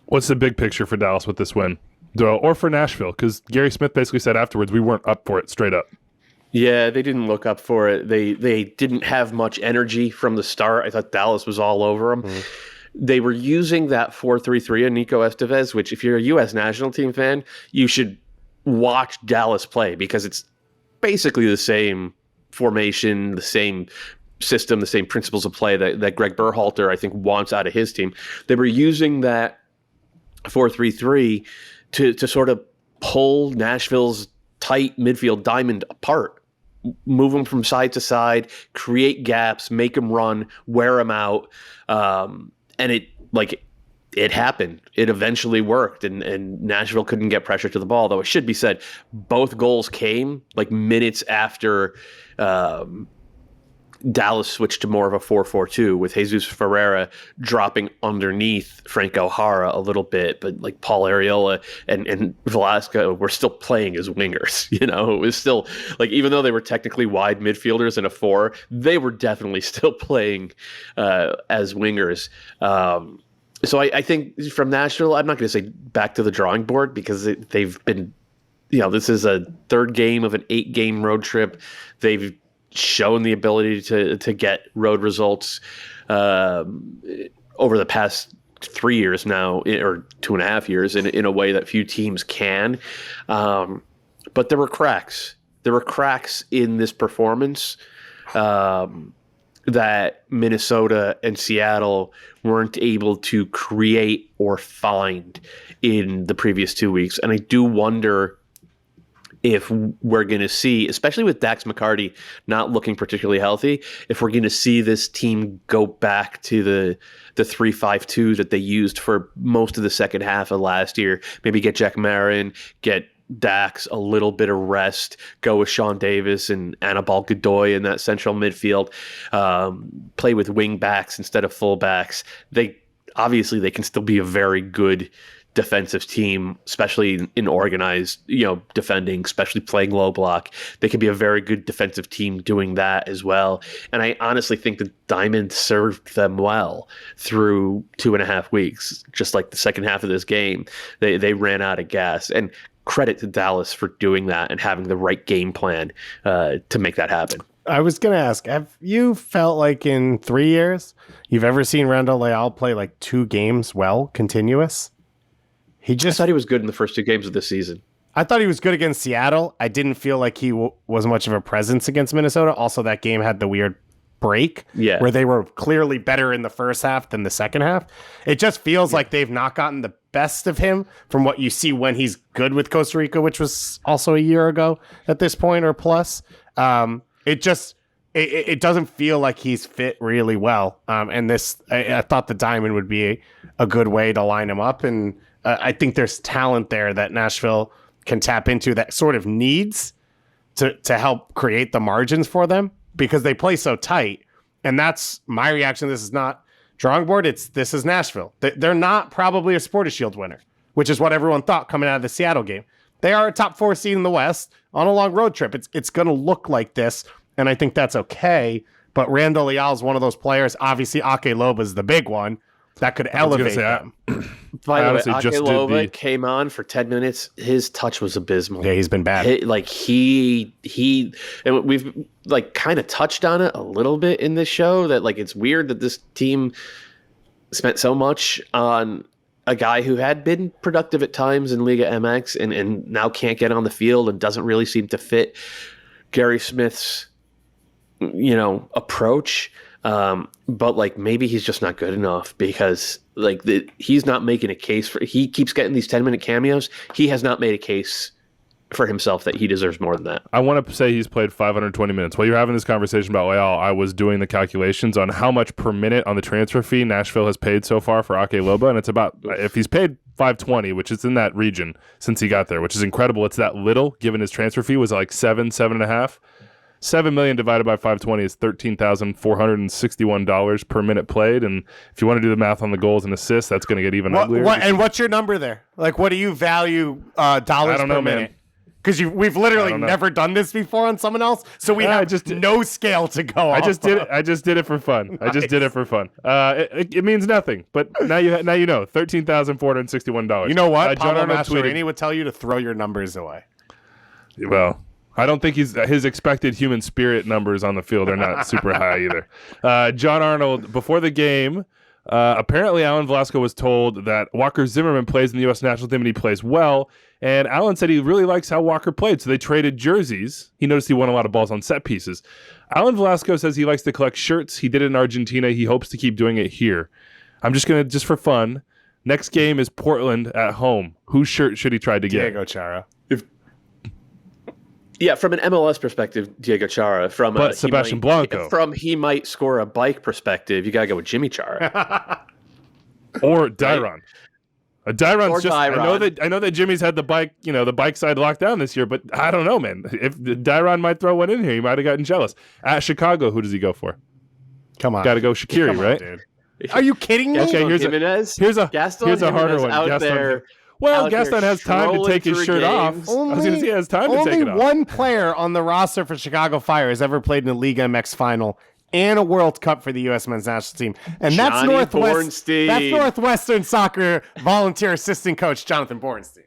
What's the big picture for Dallas with this win? Or for Nashville? Because Gary Smith basically said afterwards, we weren't up for it straight up. Yeah, they didn't look up for it. They didn't have much energy from the start. I thought Dallas was all over them. Mm-hmm. They were using that 4-3-3 and Nico Estevez, which if you're a U.S. national team fan, you should watch Dallas play because it's basically the same formation, the same system, the same principles of play that Greg Berhalter, I think, wants out of his team. They were using that 4-3-3 to sort of pull Nashville's tight midfield diamond apart, move them from side to side, create gaps, make them run, wear them out. And it happened. It eventually worked, and Nashville couldn't get pressure to the ball. Though it should be said, both goals came minutes after Dallas switched to more of a 4-4-2 with Jesus Ferreira dropping underneath Frank O'Hara a little bit, but Paul Arriola and Velasco were still playing as wingers. It was still even though they were technically wide midfielders in a 4, they were definitely still playing as wingers. So I think from Nashville, I'm not going to say back to the drawing board because they've been, this is a 3rd game of an 8-game road trip. They've shown the ability to get road results over the past 3 years now, or 2.5 years, in a way that few teams can. But there were cracks. There were cracks in this performance that Minnesota and Seattle weren't able to create or find in the previous 2 weeks. And I do wonder if we're going to see, especially with Dax McCarty not looking particularly healthy, if we're going to see this team go back to the 3-5-2 that they used for most of the second half of last year. Maybe get Jack Marin, get Dax a little bit of rest, go with Sean Davis and Anibal Godoy in that central midfield, play with wing backs instead of full backs. They can still be a very good defensive team, especially in organized, defending, especially playing low block. They can be a very good defensive team doing that as well. And I honestly think the Diamond served them well through 2.5 weeks. Just like the second half of this game, they ran out of gas. And credit to Dallas for doing that and having the right game plan to make that happen. I was going to ask, have you felt like in 3 years you've ever seen Randall Leal play like 2 games well, continuous? I thought he was good in the first 2 games of this season. I thought he was good against Seattle. I didn't feel like he was much of a presence against Minnesota. Also, that game had the weird break where they were clearly better in the first half than the second half. It just feels like they've not gotten the best of him from what you see when he's good with Costa Rica, which was also a year ago at this point or plus. It doesn't feel like he's fit really well. And I thought the diamond would be a good way to line him up. And I think there's talent there that Nashville can tap into that sort of needs to help create the margins for them because they play so tight. And that's my reaction. This is not drawing board. This is Nashville. They're not probably a Supporters Shield winner, which is what everyone thought coming out of the Seattle game. They are a top 4 seed in the West on a long road trip. It's going to look like this, and I think that's okay. But Randall Leal is one of those players. Obviously, Ake Loba is the big one that could elevate them. By the way, Ake Loba came on for 10 minutes. His touch was abysmal. Yeah, he's been bad. And we've like kind of touched on it a little bit in this show that like it's weird that this team spent so much on a guy who had been productive at times in Liga MX and now can't get on the field and doesn't really seem to fit Gary Smith's approach. But like maybe he's just not good enough because like he's not making a case for. He keeps getting these 10-minute cameos. He has not made a case for himself that he deserves more than that. I want to say he's played 520 minutes. While you're having this conversation about Leal, I was doing the calculations on how much per minute on the transfer fee Nashville has paid so far for Ake Loba, and it's about, if he's paid 520, which is in that region since he got there, which is incredible. It's that little given his transfer fee was like 7.5. 7 million divided by 520 is $13,461 per minute played. And if you want to do the math on the goals and assists, that's going to get even uglier. And what's your number there? Like, what do you value dollars per minute? Because we've literally never done this before on someone else, so we have just no scale to go. I just did it for fun. Nice. I just did it for fun. It means nothing, but now you know $13,461. You know what? Pablo Mastroeni would tell you to throw your numbers away. Well, I don't think his expected human spirit numbers on the field are not super high either. John Arnold, before the game, apparently Alan Velasco was told that Walker Zimmerman plays in the U.S. national team and he plays well. And Alan said he really likes how Walker played, so they traded jerseys. He noticed he won a lot of balls on set pieces. Alan Velasco says he likes to collect shirts. He did it in Argentina. He hopes to keep doing it here. I'm just for fun. Next game is Portland at home. Whose shirt should he try to get? Diego Chara. Yeah, from an MLS perspective, Diego Chara. But Sebastian Blanco. From he might score a bike perspective, you got to go with Jimmy Chara. Or Dairon. Right? Dairon's just. Dairon. I know that Jimmy's had the bike side locked down this year, but I don't know, man. If Dairon might throw one in here, he might have gotten jealous. At Chicago, who does he go for? Come on, got to go Shaqiri, right? Dude. Are you kidding me? Okay, here's a harder one. Out there. Well, Gaston has time to take his shirt off. I was going to say he has time to take it off. Only one player on the roster for Chicago Fire has ever played in a Liga MX final and a World Cup for the U.S. men's national team. And that's Northwestern Soccer volunteer assistant coach Jonathan Bornstein.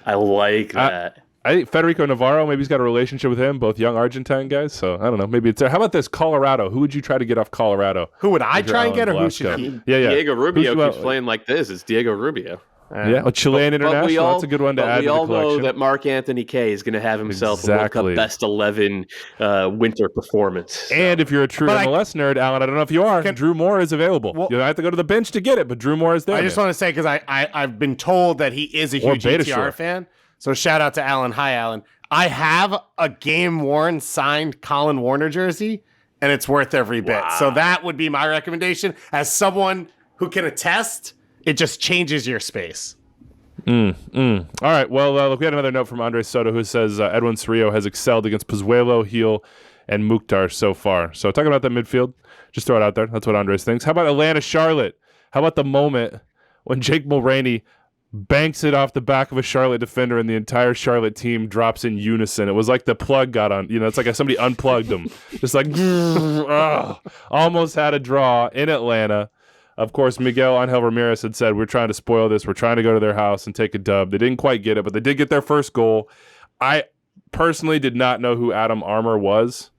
I like that. I think Federico Navarro, maybe he's got a relationship with him, both young Argentine guys. So I don't know. Maybe it's there. How about this? Colorado. Who would you try to get off Colorado? Who would I try and get, or who should he? Yeah. Diego Rubio keeps playing like this. It's Diego Rubio. A Chilean international. That's a good one to add to the collection. We all know that Mark Anthony Kaye is going to have himself a World Cup best 11 winter performance. And if you're a true MLS nerd, Alan, I don't know if you are, Drew Moore is available. Well, you don't have to go to the bench to get it, but Drew Moore is there. I just want to say, because I've been told that he is a huge ETR fan. So shout out to Alan. Hi, Alan. I have a game-worn signed Colin Warner jersey, and it's worth every bit. Wow. So that would be my recommendation. As someone who can attest, it just changes your space. All right. Well, look, we had another note from Andres Soto who says Edwin Cerrillo has excelled against Pozuelo, Heel, and Mukhtar so far. So talking about that midfield, just throw it out there. That's what Andres thinks. How about Atlanta-Charlotte? How about the moment when Jake Mulroney banks it off the back of a Charlotte defender and the entire Charlotte team drops in unison? It was like the plug got on. It's like somebody unplugged them. Just like, almost had a draw in Atlanta. Of course, Miguel Angel Ramirez had said, we're trying to spoil this. We're trying to go to their house and take a dub. They didn't quite get it, but they did get their first goal. I personally did not know who Adam Armour was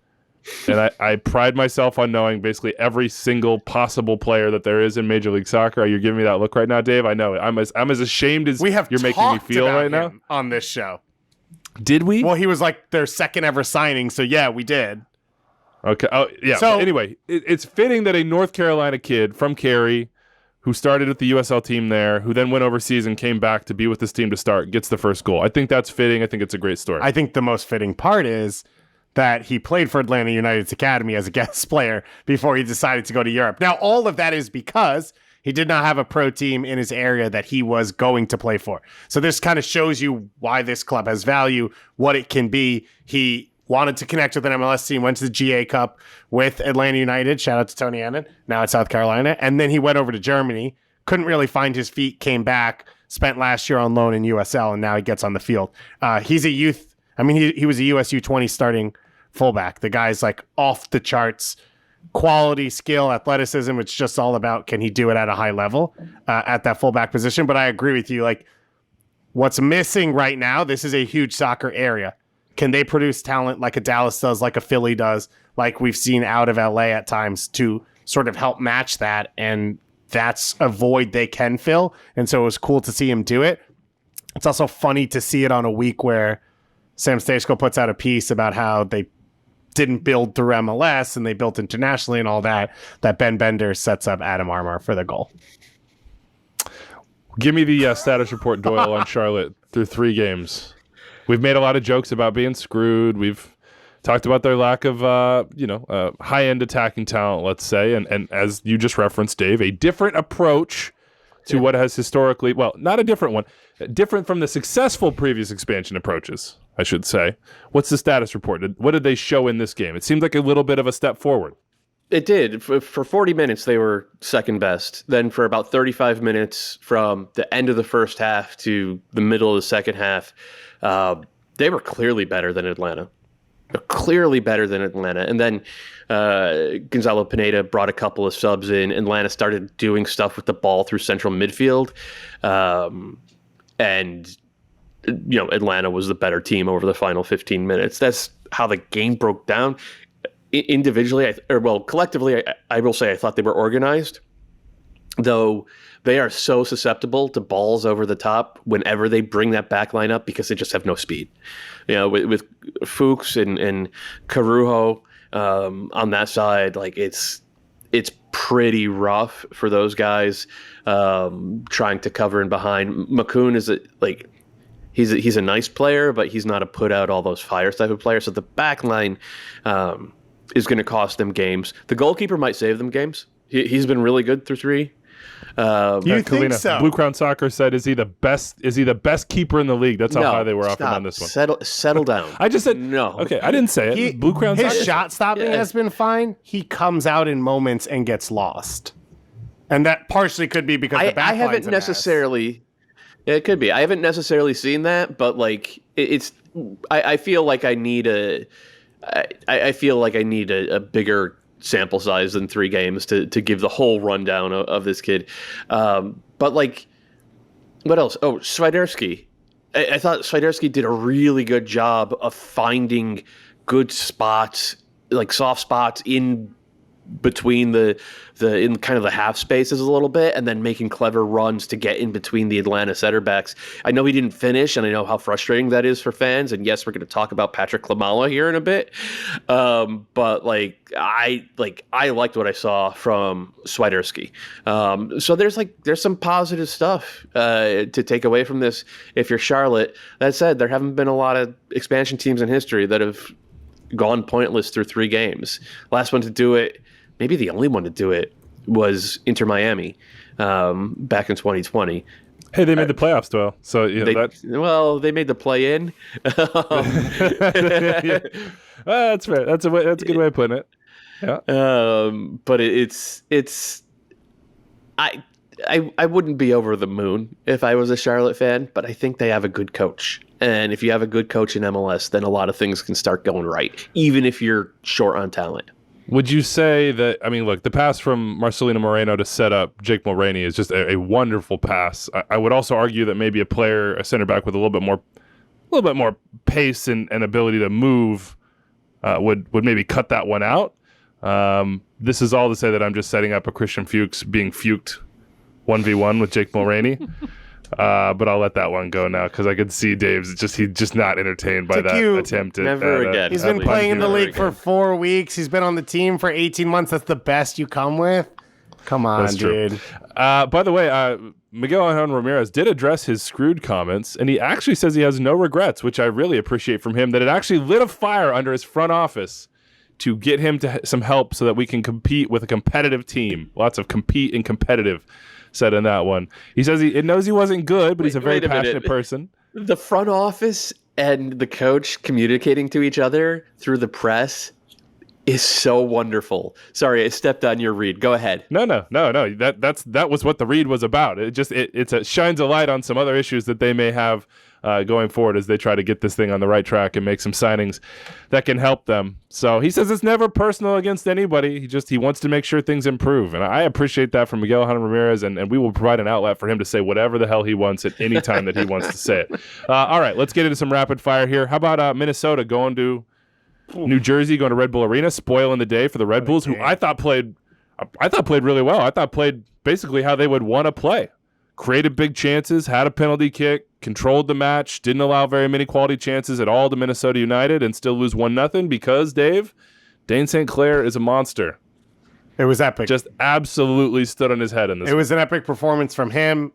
And I pride myself on knowing basically every single possible player that there is in Major League Soccer. You're giving me that look right now, Dave. I know it. I'm as ashamed as you're making me feel right now on this show. Did we? Well, he was like their second ever signing, so yeah, we did. Okay. Oh, yeah. So anyway, it's fitting that a North Carolina kid from Cary, who started with the USL team there, who then went overseas and came back to be with this team to start, gets the first goal. I think that's fitting. I think it's a great story. I think the most fitting part is that he played for Atlanta United's academy as a guest player before he decided to go to Europe. Now, all of that is because he did not have a pro team in his area that he was going to play for. So this kind of shows you why this club has value, what it can be. He wanted to connect with an MLS team, went to the GA Cup with Atlanta United. Shout out to Tony Annan, now at South Carolina. And then he went over to Germany, couldn't really find his feet, came back, spent last year on loan in USL, and now he gets on the field. He's a youth. I mean, he was a USU 20 starting fullback. The guy's like off the charts, quality, skill, athleticism. It's just all about, can he do it at a high level at that fullback position? But I agree with you. Like, what's missing right now, this is a huge soccer area. Can they produce talent like a Dallas does, like a Philly does, like we've seen out of LA at times, to sort of help match that? And that's a void they can fill. And so it was cool to see him do it. It's also funny to see it on a week where Sam Stejsko puts out a piece about how they didn't build through MLS and they built internationally and all that Ben Bender sets up Adam Armour for the goal. Give me the status report, Doyle, on Charlotte through 3 games. We've made a lot of jokes about being screwed. We've talked about their lack of, high-end attacking talent, let's say. And as you just referenced, Dave, a different approach to what has historically, well, not a different one, different from the successful previous expansion approaches, I should say. What's the status report? What did they show in this game? It seemed like a little bit of a step forward. It did. For 40 minutes, they were second best. Then for about 35 minutes from the end of the first half to the middle of the second half, they were clearly better than Atlanta. Clearly better than Atlanta. And then Gonzalo Pineda brought a couple of subs in. Atlanta started doing stuff with the ball through central midfield. And Atlanta was the better team over the final 15 minutes. That's how the game broke down. Individually, collectively, I will say I thought they were organized, though they are so susceptible to balls over the top whenever they bring that back line up because they just have no speed. With Fuchs and Carujo on that side, like it's pretty rough for those guys trying to cover in behind. Makun is he's a nice player, but he's not a put out all those fires type of player. So the back line is going to cost them games. The goalkeeper might save them games. He's been really good through 3. You think so? Blue Crown Soccer said, "Is he the best? Is he the best keeper in the league?" That's how high they were off him on this one. Settle down. I just said no. Okay, I didn't say it. Blue Crown Soccer. His shot stopping has been fine. He comes out in moments and gets lost, and that partially could be because the back I haven't necessarily. It could be. I haven't necessarily seen that, but like it's. I feel like I need a. I feel like I need a bigger sample size than 3 games to give the whole rundown of this kid. But like, what else? Oh, Swiderski. I thought Swiderski did a really good job of finding good spots, like soft spots in between in kind of the half spaces a little bit, and then making clever runs to get in between the Atlanta center backs. I know he didn't finish, and I know how frustrating that is for fans. And yes, we're going to talk about Patrick Klimala here in a bit. But I liked what I saw from Swiderski. So there's some positive stuff to take away from this. If you're Charlotte, that said, there haven't been a lot of expansion teams in history that have gone pointless through 3 games. Last one to do it, maybe the only one to do it, was Inter Miami back in 2020. Hey, they made the playoffs, Doyle. So they made the play in. That's fair. That's a good way of putting it. Yeah. But I wouldn't be over the moon if I was a Charlotte fan, but I think they have a good coach. And if you have a good coach in MLS, then a lot of things can start going right, even if you're short on talent. Would you say that, I mean, look, the pass from Marcelino Moreno to set up Jake Mulroney is just a wonderful pass. I would also argue that maybe a center back with a little bit more pace and ability to move would maybe cut that one out. This is all to say that I'm just setting up a Christian Fuchs being Fuked 1v1 with Jake Mulroney. But I'll let that one go now because I could see Dave's just not entertained by that attempt. Never again. He's been playing in the league for 4 weeks. He's been on the team for 18 months. That's the best you come with? Come on, That's true. dude. By the way, Miguel Angel Ramirez did address his screwed comments, and he actually says he has no regrets, which I really appreciate from him, that it actually lit a fire under his front office to get him to some help so that we can compete with a competitive team. Lots of compete and competitive said in that one. He says it knows he wasn't good, but he's a very passionate person. The front office and the coach communicating to each other through the press is so wonderful. Sorry, I stepped on your read. Go ahead. No. That was what the read was about. It shines a light on some other issues that they may have going forward as they try to get this thing on the right track and make some signings that can help them. So he says it's never personal against anybody. He wants to make sure things improve. And I appreciate that from Miguel Angel Ramirez, and we will provide an outlet for him to say whatever the hell he wants at any time that he wants to say it. All right, let's get into some rapid fire here. How about Minnesota going to New Jersey, going to Red Bull Arena, spoiling the day for the Red Bulls, who I thought played really well. I thought played basically how they would want to play. Created big chances, had a penalty kick, controlled the match, didn't allow very many quality chances at all to Minnesota United, and still lose 1-0 because, Dave, Dane St. Clair is a monster. It was epic. Just absolutely stood on his head in this. It was an epic performance from him.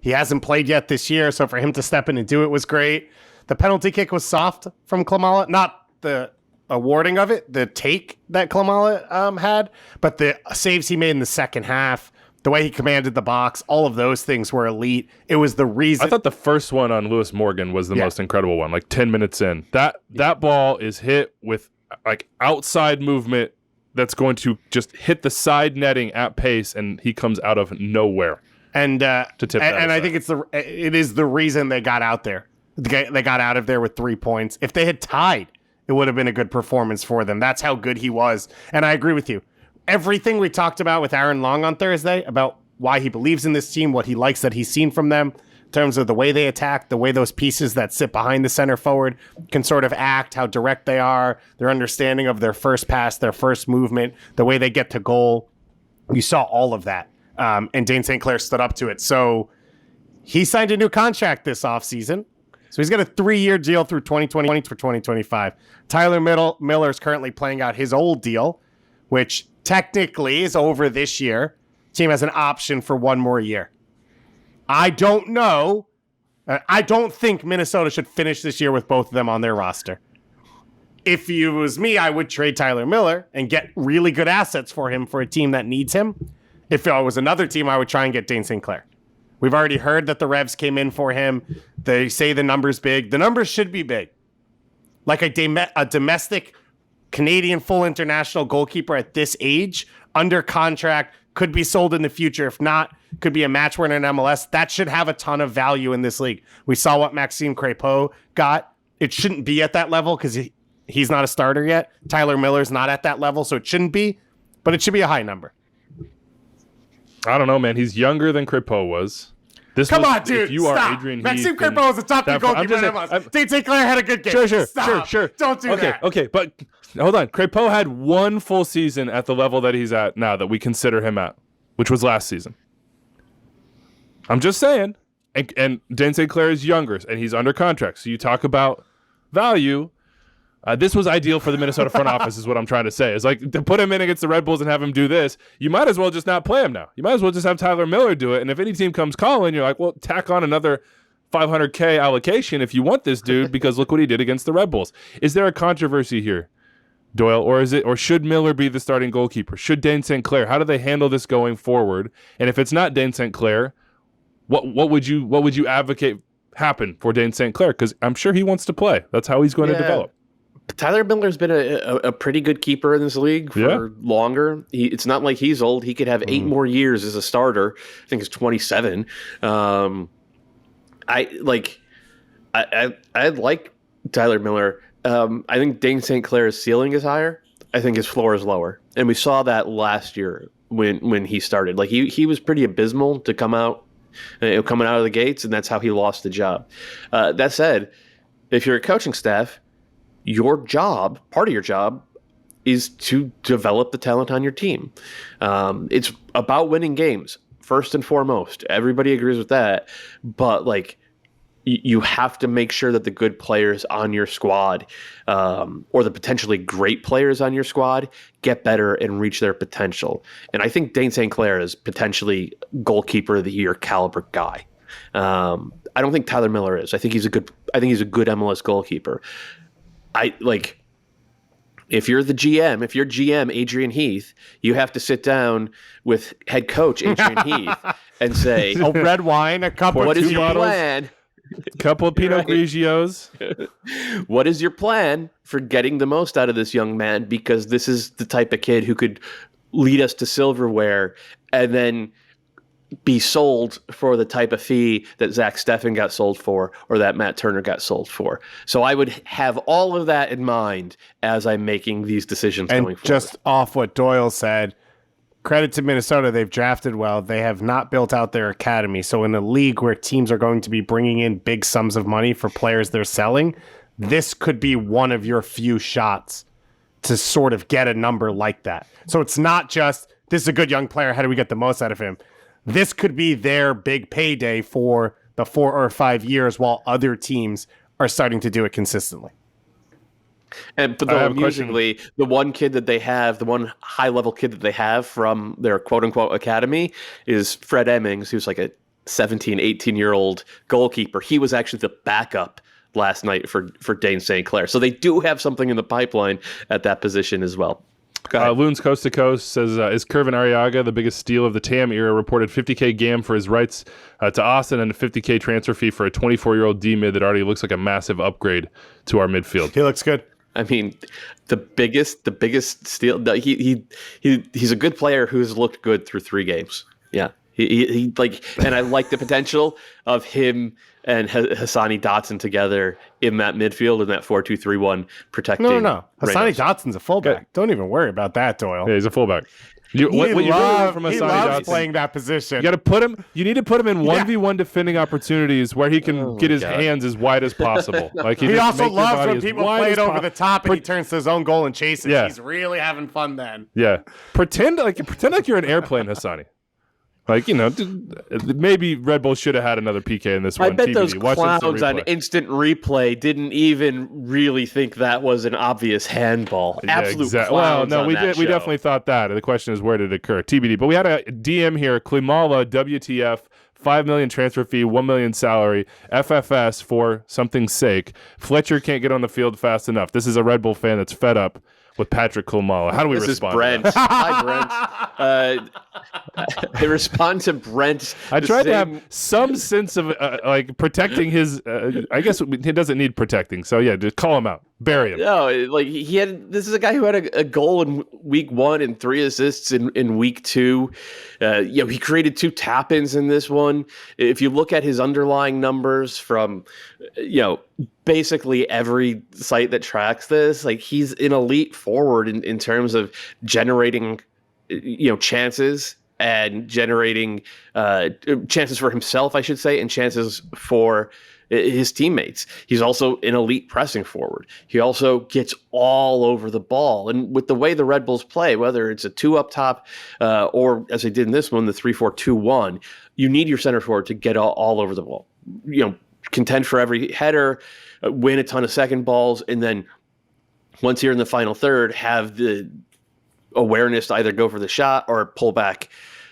He hasn't played yet this year, so for him to step in and do it was great. The penalty kick was soft from Klimala, not the awarding of it, the take that Klimala had, but the saves he made in the second half, the way he commanded the box, all of those things were elite. It was the reason. I thought the first one on Lewis Morgan was the most incredible one, like 10 minutes in. That ball is hit with like outside movement that's going to just hit the side netting at pace, and he comes out of nowhere. And to tip that and I aside. think it is the reason they got out there. They got out of there with 3 points. If they had tied, it would have been a good performance for them. That's how good he was. And I agree with you. Everything we talked about with Aaron Long on Thursday about why he believes in this team, what he likes that he's seen from them in terms of the way they attack, the way those pieces that sit behind the center forward can sort of act, how direct they are, their understanding of their first pass, their first movement, the way they get to goal. You saw all of that. And Dane St. Clair stood up to it. So he signed a new contract this offseason. So he's got a 3-year deal through 2020 for 2025. Tyler Miller is currently playing out his old deal, which technically is over this year. Team has an option for 1 more year. I don't know. I don't think Minnesota should finish this year with both of them on their roster. If it was me, I would trade Tyler Miller and get really good assets for him for a team that needs him. If it was another team, I would try and get Dane St. Clair. We've already heard that the Revs came in for him. They say the number's big. The numbers should be big. Like a domestic Canadian full international goalkeeper at this age, under contract, could be sold in the future. If not, could be a match winner in MLS. That should have a ton of value in this league. We saw what Maxime Crépeau got. It shouldn't be at that level because he's not a starter yet. Tyler Miller's not at that level, so it shouldn't be. But it should be a high number. I don't know, man. He's younger than Crépeau was. Come on, dude. If you Stop. are Adrian Maxime Heath, Crépeau was a top 3 goalkeeper in saying, MLS. Dane St. Clair had a good game. Sure. Don't do that. Okay, but hold on. Crépeau had 1 full season at the level that he's at now that we consider him at, which was last season. I'm just saying. And Dane St. Clair is younger, and he's under contract. So you talk about value. This was ideal for the Minnesota front office is what I'm trying to say. It's like to put him in against the Red Bulls and have him do this, you might as well just not play him now. You might as well just have Tyler Miller do it. And if any team comes calling, you're like, well, tack on another $500K allocation if you want this dude because look what he did against the Red Bulls. Is there a controversy here, Doyle, or should Miller be the starting goalkeeper? Should Dane St. Clair? How do they handle this going forward? And if it's not Dane St. Clair, what would you advocate happen for Dane St. Clair? Because I'm sure he wants to play. That's how he's going to develop. Tyler Miller's been a pretty good keeper in this league for longer. It's not like he's old. He could have 8 more years as a starter. I think he's 27. I like Tyler Miller. I think Dane St. Clair's ceiling is higher. I think his floor is lower, and we saw that last year when he started. Like he was pretty abysmal to come out, coming out of the gates, and that's how he lost the job. That said, if you're a coaching staff, part of your job, is to develop the talent on your team. It's about winning games first and foremost. Everybody agrees with that, but like, you have to make sure that the good players on your squad, or the potentially great players on your squad, get better and reach their potential. And I think Dane St. Clair is potentially goalkeeper of the year caliber guy. I don't think Tyler Miller is. I think he's a good MLS goalkeeper. If you're the GM, if you're GM Adrian Heath, you have to sit down with head coach Adrian Heath and say, A red wine, a couple. what is your bottles. plan? Couple of Pinot Grigios. What is your plan for getting the most out of this young man? Because this is the type of kid who could lead us to silverware and then be sold for the type of fee that Zach Steffen got sold for, or that Matt Turner got sold for. So I would have all of that in mind as I'm making these decisions And going forward. just off what Doyle said, credit to Minnesota. They've drafted well. They have not built out their academy. So in a league where teams are going to be bringing in big sums of money for players they're selling, this could be one of your few shots to sort of get a number like that. So it's not just, this is a good young player, how do we get the most out of him? This could be their big payday for the 4 or 5 years while other teams are starting to do it consistently. But I have though a question. musically, the one kid that they have, the one high-level kid that they have from their quote-unquote academy is Fred Emmings, who's like a 17, 18-year-old goalkeeper. He was actually the backup last night for Dane St. Clair. So they do have something in the pipeline at that position as well. Loons Coast to Coast says, is Kervin Arriaga the biggest steal of the TAM era? Reported $50K GAM for his rights to Austin and a $50K transfer fee for a 24-year-old D-mid that already looks like a massive upgrade to our midfield. He looks good. I mean, the biggest steal. He's a good player who's looked good through 3 games. Yeah, he and I like the potential of him and Hassani Dotson together in that midfield in that 4-2-3-1 protecting. No. Hassani Dotson's a fullback. Don't even worry about that, Doyle. Yeah, he's a fullback. He loves loves playing that position. You got to put him. You need to put him in 1v1 defending opportunities where he can get his hands as wide as possible. Like He just also make your loves body when as people wide play as it over the top and he turns to his own goal and chases. Yeah. He's really having fun then. Yeah, pretend like you're an airplane, Hassani. Like, maybe Red Bull should have had another PK in this one. I bet TBD. those Watch clowns on replay. instant replay didn't even really think that was an obvious handball. Yeah, Absolute exactly. Well, clowns no, on we that did. We show. definitely thought that. The question is, where did it occur? TBD. But we had a DM here. Klimala, WTF, $5 million transfer fee, $1 million salary, FFS for something's sake. Fletcher can't get on the field fast enough. This is a Red Bull fan that's fed up with Patrick Klimala. How do we This is respond? to Brent. that? Hi, Brent. I respond to Brent. I the tried to same- have some sense of like protecting his. I guess he doesn't need protecting. So yeah, just call him out, bury him. No, like he had. This is a guy who had a goal in week 1 and 3 assists in week 2. He created 2 tap-ins in this one. If you look at his underlying numbers from, basically every site that tracks this, like he's an elite forward in terms of generating, chances and generating chances for himself, I should say, and chances for his teammates. He's also an elite pressing forward. He also gets all over the ball. And with the way the Red Bulls play, whether it's a 2 up top or, as they did in this one, the 3-4-2-1, you need your center forward to get all over the ball. Contend for every header, win a ton of second balls, and then once you're in the final third, have the awareness to either go for the shot or pull back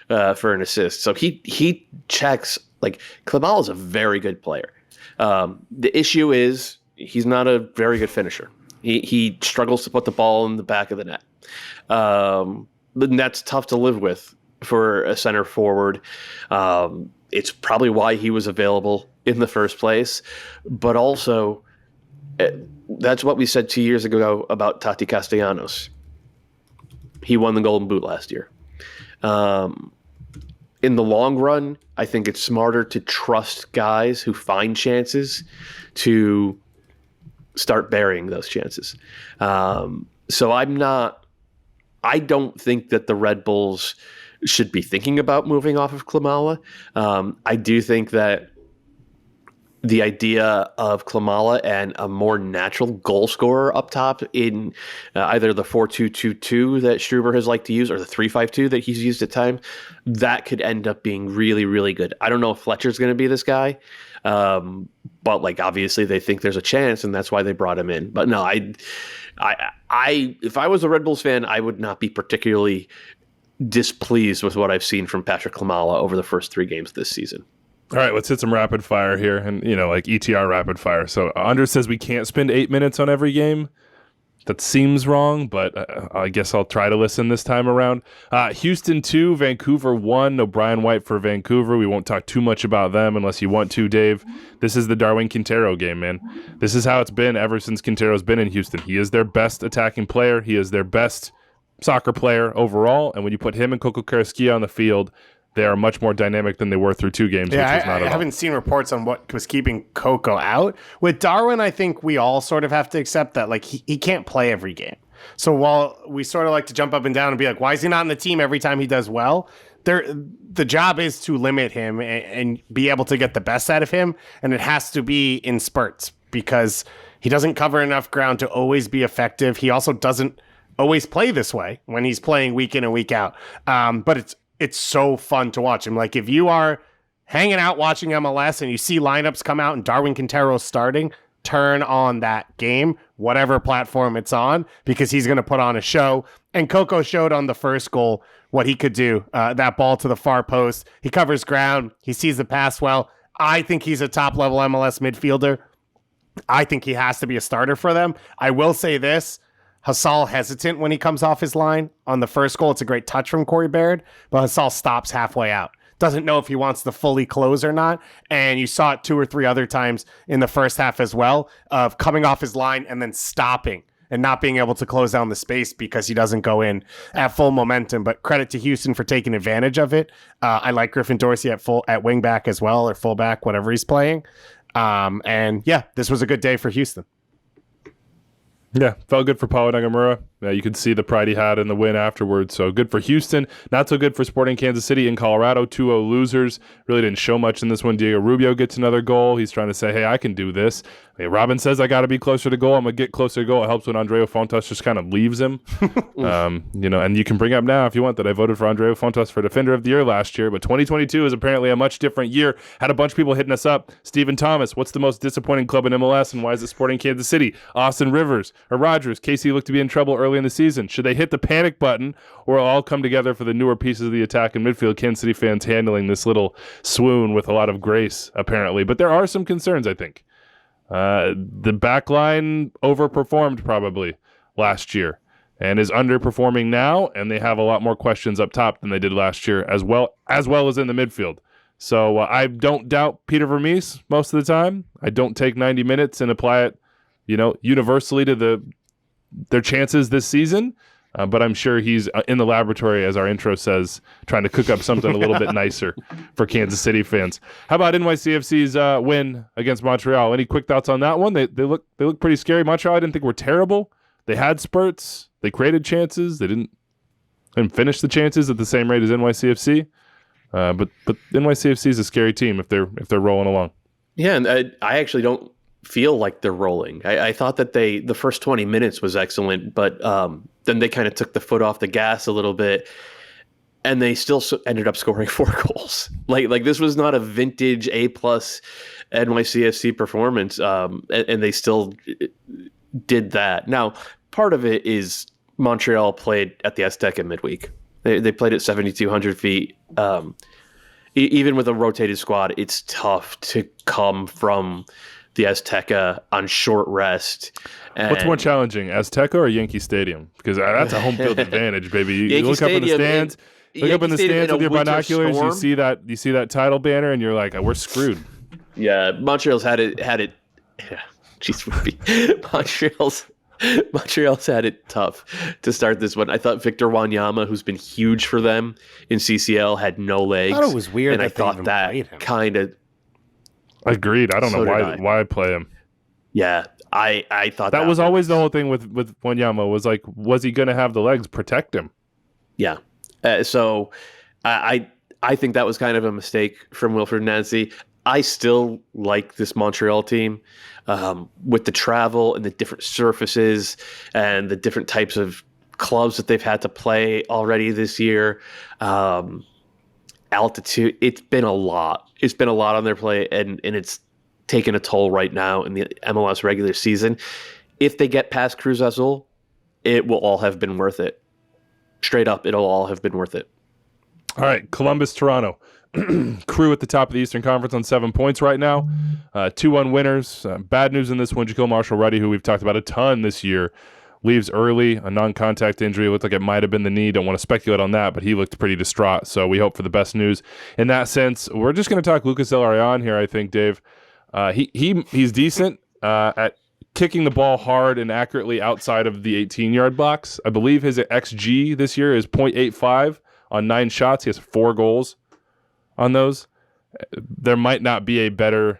for an assist. So he checks, like, Klimala is a very good player. The issue is he's not a very good finisher. He struggles to put the ball in the back of the net. And that's tough to live with for a center forward. It's probably why he was available in the first place. But also, that's what we said 2 years ago about Tati Castellanos. He won the Golden Boot last year. In the long run, I think it's smarter to trust guys who find chances to start burying those chances. So I don't think that the Red Bulls should be thinking about moving off of Klimala. I do think that the idea of Klimala and a more natural goal scorer up top in either the 4-2-2-2 that Struber has liked to use or the 3-5-2 that he's used at times, that could end up being really, really good. I don't know if Fletcher's going to be this guy, but like obviously they think there's a chance, and that's why they brought him in. But no, I if I was a Red Bulls fan, I would not be particularly displeased with what I've seen from Patrick Klimala over the first 3 games this season. All right, let's hit some rapid fire here, and like ETR rapid fire. So Andre says we can't spend 8 minutes on every game. That seems wrong, but I guess I'll try to listen this time around. Houston 2, Vancouver 1. No Brian White for Vancouver. We won't talk too much about them unless you want to, Dave. This is the Darwin Quintero game, man. This is how it's been ever since Quintero's been in Houston. He is their best attacking player. He is their best soccer player overall, and when you put him and Coco Carrasquilla on the field, they are much more dynamic than they were through 2 games. Yeah, which was not I haven't seen reports on what was keeping Coco out. With Darwin, I think we all sort of have to accept that like he can't play every game. So while we sort of like to jump up and down and be like, why is he not in the team every time he does well? The job is to limit him and be able to get the best out of him, and it has to be in spurts because he doesn't cover enough ground to always be effective. He also doesn't always play this way when he's playing week in and week out. But it's so fun to watch him. Like if you are hanging out watching MLS and you see lineups come out and Darwin Quintero starting, turn on that game, whatever platform it's on, because he's going to put on a show. And Coco showed on the first goal what he could do. That ball to the far post. He covers ground. He sees the pass well. I think he's a top-level MLS midfielder. I think he has to be a starter for them. I will say this. Hassal hesitant when he comes off his line. On the first goal, it's a great touch from Corey Baird, but Hassal stops halfway out. Doesn't know if he wants to fully close or not. And you saw it 2 or 3 other times in the first half as well, of coming off his line and then stopping and not being able to close down the space because he doesn't go in at full momentum. But credit to Houston for taking advantage of it. I like Griffin Dorsey at wing back as well, or full back, whatever he's playing. And yeah, this was a good day for Houston. Yeah, felt good for Paulo Nagamura. You could see the pride he had in the win afterwards. So good for Houston. Not so good for Sporting Kansas City in Colorado. 2-0 losers. Really didn't show much in this one. Diego Rubio gets another goal. He's trying to say, hey, I can do this. Hey, Robin says, I got to be closer to goal. I'm going to get closer to goal. It helps when Andreu Fontas just kind of leaves him. And you can bring up now if you want that I voted for Andreu Fontas for Defender of the Year last year. But 2022 is apparently a much different year. Had a bunch of people hitting us up. Stephen Thomas, what's the most disappointing club in MLS and why is it Sporting Kansas City? Austin Rivers or Rogers. Casey looked to be in trouble early in the season. Should they hit the panic button or all come together for the newer pieces of the attack and midfield? Kansas City fans handling this little swoon with a lot of grace, apparently. But there are some concerns, I think. The back line overperformed probably last year and is underperforming now, and they have a lot more questions up top than they did last year, as well as in the midfield. So I don't doubt Peter Vermees most of the time. I don't take 90 minutes and apply it, universally to their chances this season. But I'm sure he's in the laboratory, as our intro says, trying to cook up something a little bit nicer for Kansas City fans. How about NYCFC's win against Montreal? Any quick thoughts on that one? They look pretty scary. Montreal, I didn't think were terrible. They had spurts. They created chances. They didn't finish the chances at the same rate as NYCFC. But NYCFC is a scary team if they're rolling along. Yeah, and I actually don't feel like they're rolling. I thought that the first 20 minutes was excellent, but then they kind of took the foot off the gas a little bit, and they still ended up scoring 4 goals. Like this was not a vintage A+ NYCFC performance, and they still did that. Now, part of it is Montreal played at the Azteca midweek. They played at 7,200 feet. Even with a rotated squad, it's tough to come from the Azteca on short rest. What's more challenging, Azteca or Yankee Stadium? Because that's a home field advantage, baby. You look up in the stands. Look up in the stands with your binoculars. You see that title banner, and you're like, we're screwed. Yeah, Montreal's had it. Yeah, jeez, Montreal's had it tough to start this one. I thought Victor Wanyama, who's been huge for them in CCL, had no legs. I thought it was weird, and I thought that kind of. Agreed. I don't know why play him. Yeah, I thought that was always the whole thing with Wanyama was he going to have the legs protect him? Yeah. So I think that was kind of a mistake from Wilfred Nancy. I still like this Montreal team with the travel and the different surfaces and the different types of clubs that they've had to play already this year. Altitude, it's been a lot. It's been a lot on their play, and it's taken a toll right now in the MLS regular season. If they get past Cruz Azul, it will all have been worth it. Straight up, it'll all have been worth it. All right, Columbus, Toronto. Crew at the top of the Eastern Conference on 7 points right now. 2-1 winners. Bad news in this one, Jaquil Marshall-Rutty, who we've talked about a ton this year, leaves early, a non-contact injury. It looked like it might have been the knee. Don't want to speculate on that, but he looked pretty distraught, so we hope for the best news. In that sense, we're just going to talk Lucas Zelarayan here, I think, Dave. He's decent at kicking the ball hard and accurately outside of the 18-yard box. I believe his XG this year is .85 on 9 shots. He has 4 goals on those. There might not be a better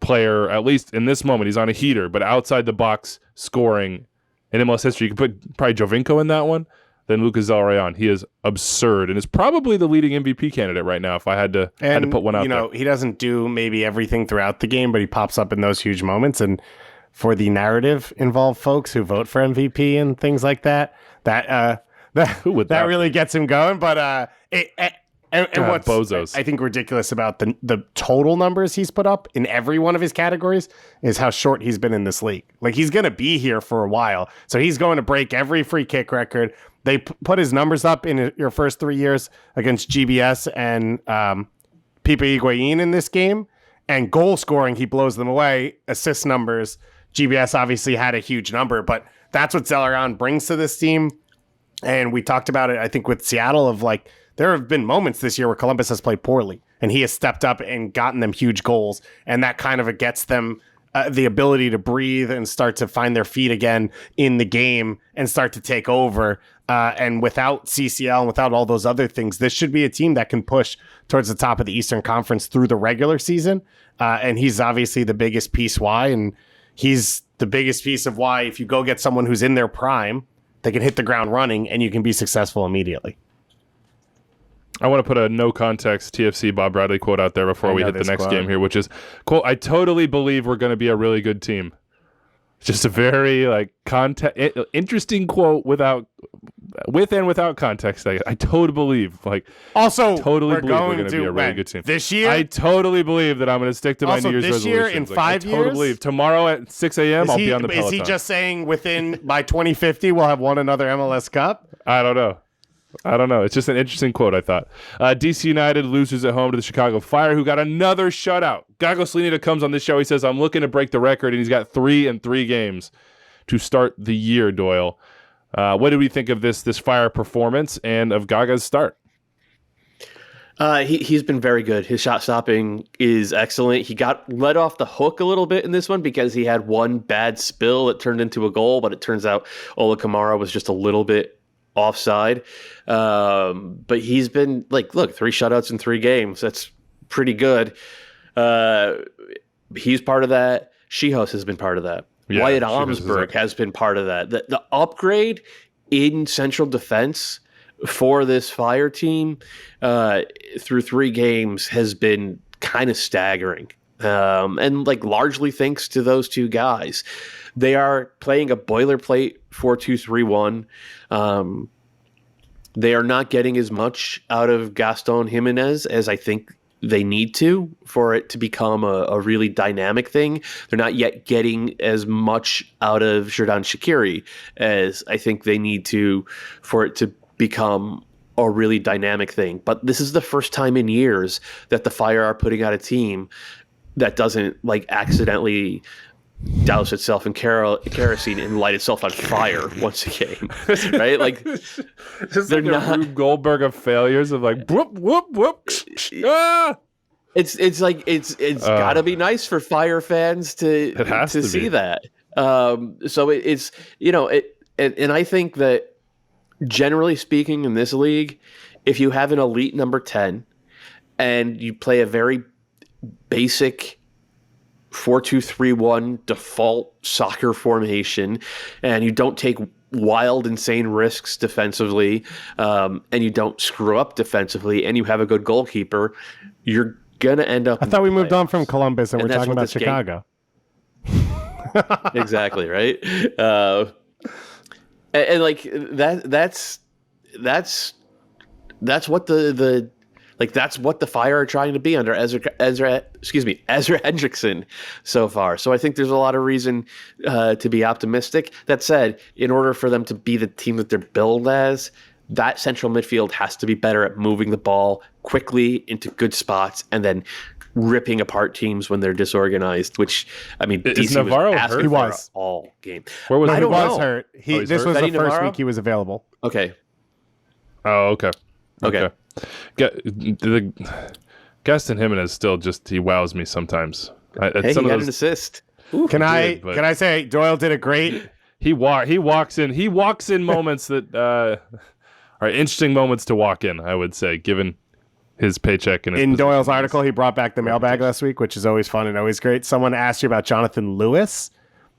player, at least in this moment. He's on a heater, but outside the box scoring in MLS history. You could put probably Jovinko in that one, then Lucas Zelarayan. He is absurd and is probably the leading MVP candidate right now if I had to put one out there. He doesn't do maybe everything throughout the game, but he pops up in those huge moments. And for the narrative involved folks who vote for MVP and things like that really gets him going. But what's bozos. I think ridiculous about the total numbers he's put up in every one of his categories is how short he's been in this league. Like, he's going to be here for a while, so he's going to break every free kick record. They put his numbers up in your first 3 years against GBS and Pipa Higuaín in this game, and goal scoring, he blows them away. Assist numbers, GBS obviously had a huge number, but that's what Zelarayan brings to this team. And we talked about it, I think, with Seattle of like, there have been moments this year where Columbus has played poorly, and he has stepped up and gotten them huge goals, and that kind of gets them the ability to breathe and start to find their feet again in the game and start to take over. And without CCL and without all those other things, this should be a team that can push towards the top of the Eastern Conference through the regular season. And he's obviously the biggest piece why, and he's the biggest piece of why if you go get someone who's in their prime, they can hit the ground running and you can be successful immediately. I want to put a no context TFC Bob Bradley quote out there before we hit the next game here, which is, quote, "I totally believe we're going to be a really good team." Just a very interesting quote with and without context. I totally believe. Also, totally we're believe going we're going to be a really good team this year. I totally believe that I'm going to stick to my New Year's resolutions. This year in 5 years. I totally believe tomorrow at 6 a.m. I'll be on the Peloton. Is he just saying by 2050 we'll have won another MLS Cup? I don't know. It's just an interesting quote, I thought. DC United loses at home to the Chicago Fire, who got another shutout. Gago Slinita comes on this show. He says, "I'm looking to break the record," and he's got 3 in 3 games to start the year, Doyle. What did we think of this Fire performance and of Gaga's start? He's been very good. His shot stopping is excellent. He got let off the hook a little bit in this one because he had one bad spill that turned into a goal, but it turns out Ola Kamara was just a little bit offside. But he's been 3 shutouts in 3 games. That's pretty good. He's part of that. Shihos has been part of that. Yeah, Wyatt Omsberg has been part of that. The upgrade in central defense for this Fire team through 3 games has been kind of staggering. And largely thanks to those 2 guys. They are playing a boilerplate 4-2-3-1. They are not getting as much out of Gaston Jimenez as I think they need to for it to become a really dynamic thing. They're not yet getting as much out of Xherdan Shaqiri as I think they need to for it to become a really dynamic thing. But this is the first time in years that the Fire are putting out a team that doesn't accidentally douse itself in kerosene and light itself on fire once a game, right? They're not Rube Goldberg of failures of whoop whoop whoop. Ah! It's gotta be nice for Fire fans to see that. So it's and I think that generally speaking in this league, if you have an elite number 10 and you play a very basic 4-2-3-1 default soccer formation, and you don't take wild, insane risks defensively, and you don't screw up defensively, and you have a good goalkeeper, you're going to end up I thought we moved on from Columbus and we're that's talking what about this game- Chicago. Exactly, right? And like that's what the that's what the Fire are trying to be under Ezra Hendrickson so far. So I think there's a lot of reason to be optimistic. That said, in order for them to be the team that they're billed as, that central midfield has to be better at moving the ball quickly into good spots and then ripping apart teams when they're disorganized, which, I mean, Is DC Navarro was asking hurt? He for was. all game. Where was I he? don't He was know. hurt. he's This hurt? was Benny the first Navarro? week he was available. Okay. Oh, okay. Okay. The Gaston Jimenez still he wows me sometimes. Hey, he had an assist. Can I but- say Doyle did a great? He walks in moments that are interesting moments to walk in, I would say, given his paycheck and his In position. Doyle's article, he brought back the mailbag last week, which is always fun and always great. Someone asked you about Jonathan Lewis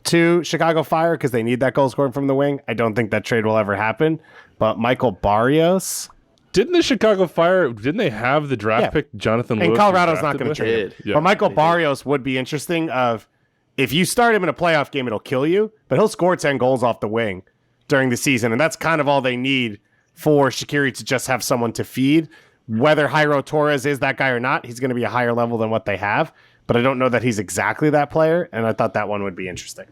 to Chicago Fire because they need that goal scoring from the wing. I don't think that trade will ever happen. But Michael Barrios Didn't the Chicago Fire, didn't they have the draft Yeah. pick Jonathan Lewis? and Colorado's not drafted going with? to trade him. Did. Yeah. But Michael Barrios would be interesting. If you start him in a playoff game, it'll kill you. But he'll score 10 goals off the wing during the season, and that's kind of all they need for Shaqiri to just have someone to feed. Whether Jairo Torres is that guy or not, he's going to be a higher level than what they have. But I don't know that he's exactly that player, and I thought that one would be interesting.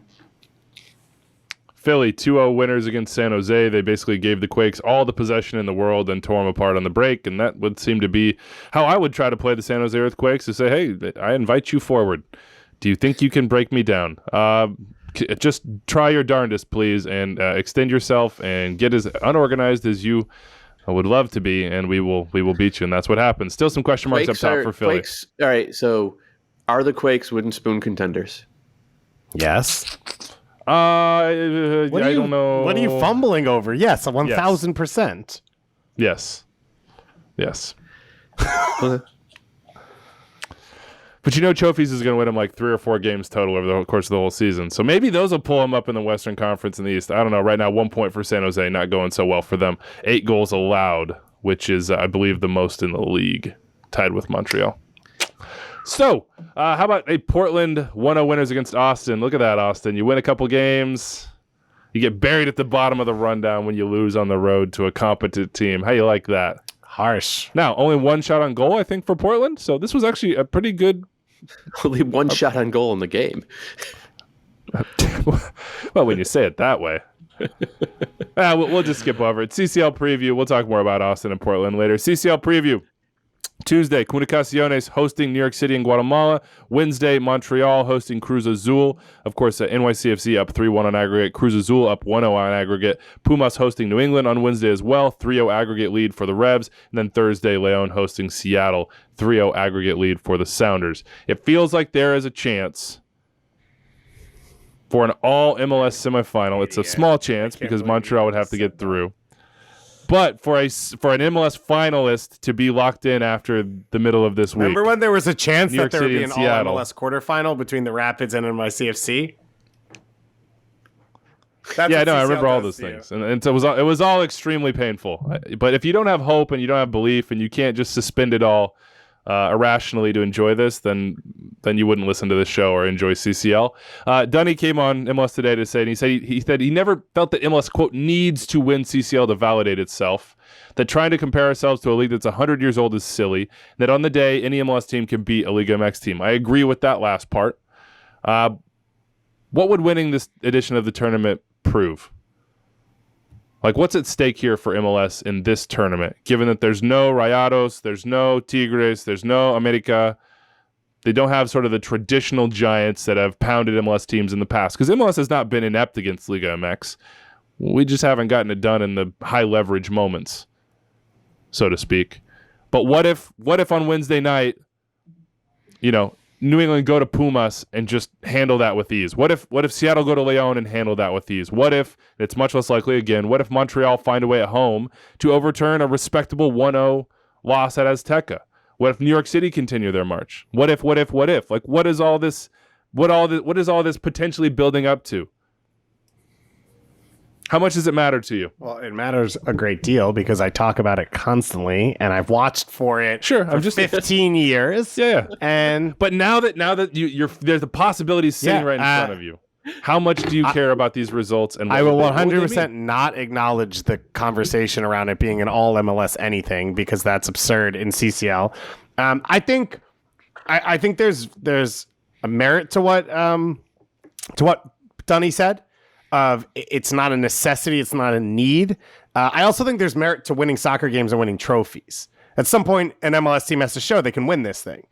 Philly 2-0 winners against San Jose. They basically gave the Quakes all the possession in the world and tore them apart on the break, and that would seem to be how I would try to play the San Jose Earthquakes, to say, hey, I invite you forward. Do you think you can break me down? Just try your darndest, please, and extend yourself and get as unorganized as you would love to be, and we will beat you, and that's what happens. Still some question marks Quakes up top are- for Philly. Quakes, all right, so are the Quakes wooden spoon contenders? Yes. I don't know. What are you fumbling over? Yes, 1,000%. Yes. But Chofis is going to win him like 3 or 4 games total over the course of the whole season. So maybe those will pull him up in the Western Conference in the East. I don't know. Right now, 1 point for San Jose, not going so well for them. 8 goals allowed, which is, I believe, the most in the league, tied with Montreal. So, how about a Portland 1-0 winners against Austin? Look at that, Austin. You win a couple games. You get buried at the bottom of the rundown when you lose on the road to a competent team. How you like that? Harsh. Now, only 1 shot on goal, I think, for Portland. So this was actually a pretty good. Only one shot on goal in the game. Well, when you say it that way. We'll just skip over it. CCL preview. We'll talk more about Austin and Portland later. CCL preview. Tuesday, Comunicaciones hosting New York City and Guatemala. Wednesday, Montreal hosting Cruz Azul. Of course, NYCFC up 3-1 on aggregate. Cruz Azul up 1-0 on aggregate. Pumas hosting New England on Wednesday as well. 3-0 aggregate lead for the Revs. And then Thursday, Leon hosting Seattle. 3-0 aggregate lead for the Sounders. It feels like there is a chance for an all-MLS semifinal. It's a small chance because Montreal would have to get through. But for an MLS finalist to be locked in after the middle of this week. Remember when there was a chance New that York there would City be and an Seattle. all-MLS quarterfinal between the Rapids and NYCFC? That's Yeah, what no, I CCL remember all does those to you. things, and it was all extremely painful. But if you don't have hope and you don't have belief and you can't just suspend it all irrationally to enjoy this, then you wouldn't listen to this show or enjoy CCL. Dunny came on MLS Today to say, and he said he never felt that MLS quote needs to win CCL to validate itself. That trying to compare ourselves to a league that's 100 years old is silly. That on the day any MLS team can beat a Liga MX team. I agree with that last part. What would winning this edition of the tournament prove? Like, what's at stake here for MLS in this tournament, given that there's no Rayados, there's no Tigres, there's no America. They don't have sort of the traditional giants that have pounded MLS teams in the past, because MLS has not been inept against Liga MX. We just haven't gotten it done in the high leverage moments, so to speak. But what if on Wednesday night, New England go to Pumas and just handle that with ease? What if Seattle go to Leon and handle that with ease? What if, it's much less likely again, what if Montreal find a way at home to overturn a respectable 1-0 loss at Azteca? What if New York City continue their march? What if? Like, what is all this potentially building up to? How much does it matter to you? Well, it matters a great deal because I talk about it constantly, and I've watched for it. Sure, for I'm just 15 years. Yeah. And But now that you're there's the possibility sitting right in front of you. How much do you care about these results? And I will what would they 100% mean? not acknowledge the conversation around it being an all MLS anything because that's absurd in CCL. I think there's a merit to what Dunny said. Of it's not a necessity, it's not a need. I also think there's merit to winning soccer games and winning trophies. At some point, an MLS team has to show they can win this thing.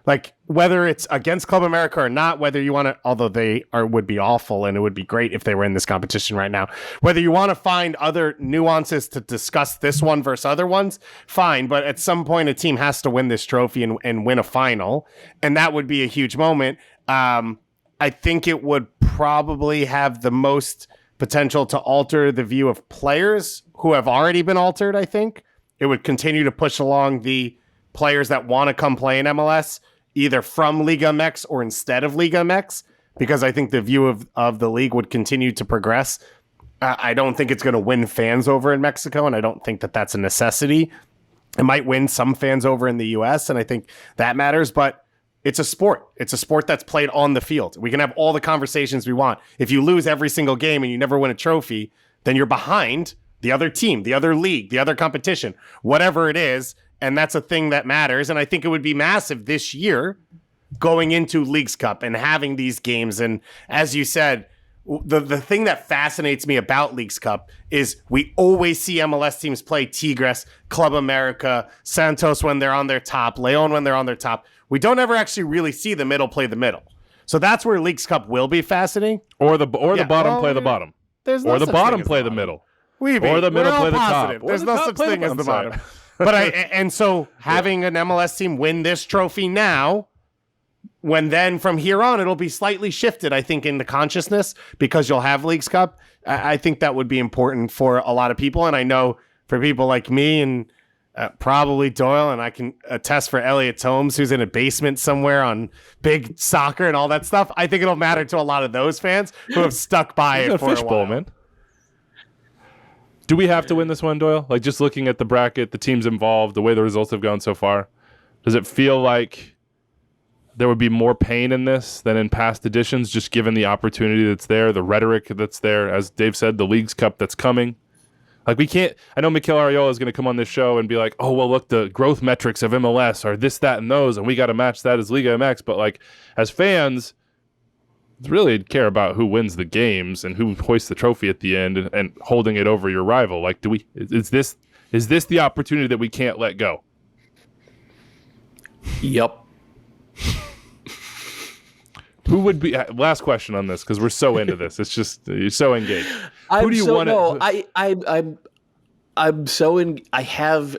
Like whether it's against Club America or not, whether you want to, although would be awful and it would be great if they were in this competition right now. Whether you want to find other nuances to discuss this one versus other ones, fine. But at some point, a team has to win this trophy and win a final, and that would be a huge moment. I think it would probably have the most potential to alter the view of players who have already been altered. I think it would continue to push along the players that want to come play in MLS, either from Liga MX or instead of Liga MX, because I think the view of the league would continue to progress. I don't think it's going to win fans over in Mexico, and I don't think that that's a necessity. It might win some fans over in the US, and I think that matters, but it's a sport. It's a sport that's played on the field. We can have all the conversations we want. If you lose every single game and you never win a trophy, then you're behind the other team, the other league, the other competition, whatever it is. And that's a thing that matters. And I think it would be massive this year going into Leagues Cup and having these games. And as you said, the thing that fascinates me about Leagues Cup is we always see MLS teams play Tigres, Club America, Santos when they're on their top, Leon when they're on their top. We don't ever actually really see the middle play the middle. So that's where Leagues Cup will be fascinating. Or the bottom play the bottom. There's no Or the such bottom thing as play the the middle. Or the middle play the top. There's no such thing as the bottom. But so having an MLS team win this trophy now, when then from here on it'll be slightly shifted, I think, into consciousness because you'll have Leagues Cup. I think that would be important for a lot of people, and I know for people like me and probably Doyle, and I can attest for Elliot Tomes, who's in a basement somewhere on big soccer and all that stuff. I think it'll matter to a lot of those fans who have stuck by it for a while. Man. Do we have to win this one, Doyle? Like, just looking at the bracket, the teams involved, the way the results have gone so far, does it feel like there would be more pain in this than in past editions, just given the opportunity that's there, the rhetoric that's there, as Dave said, the Leagues Cup that's coming? Like, we can't, I know Mikel Arreola is going to come on this show and be like, oh, well, look, the growth metrics of MLS are this, that, and those, and we got to match that as Liga MX. But, like, as fans, really care about who wins the games and who hoists the trophy at the end and holding it over your rival. Like, is this the opportunity that we can't let go? Yep. Who would be last question on this, because we're so into this. It's just you're so engaged. Who do you want to? No, I'm so in. I have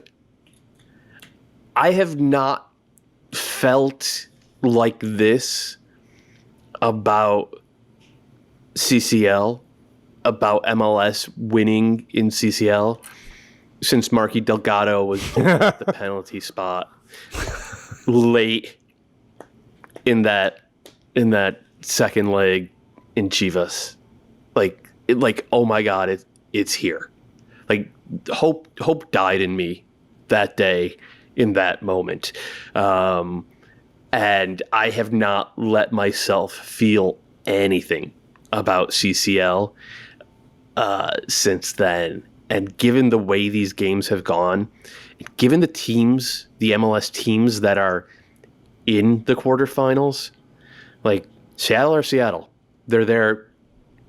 not felt like this about CCL, about MLS winning in CCL since Marky Delgado was at the penalty spot late in that second leg in Chivas. Like oh my God, it's here. Like hope died in me that day in that moment. And I have not let myself feel anything about CCL since then. And given the way these games have gone, given the teams, the MLS teams that are in the quarterfinals, like Seattle or Seattle, they're there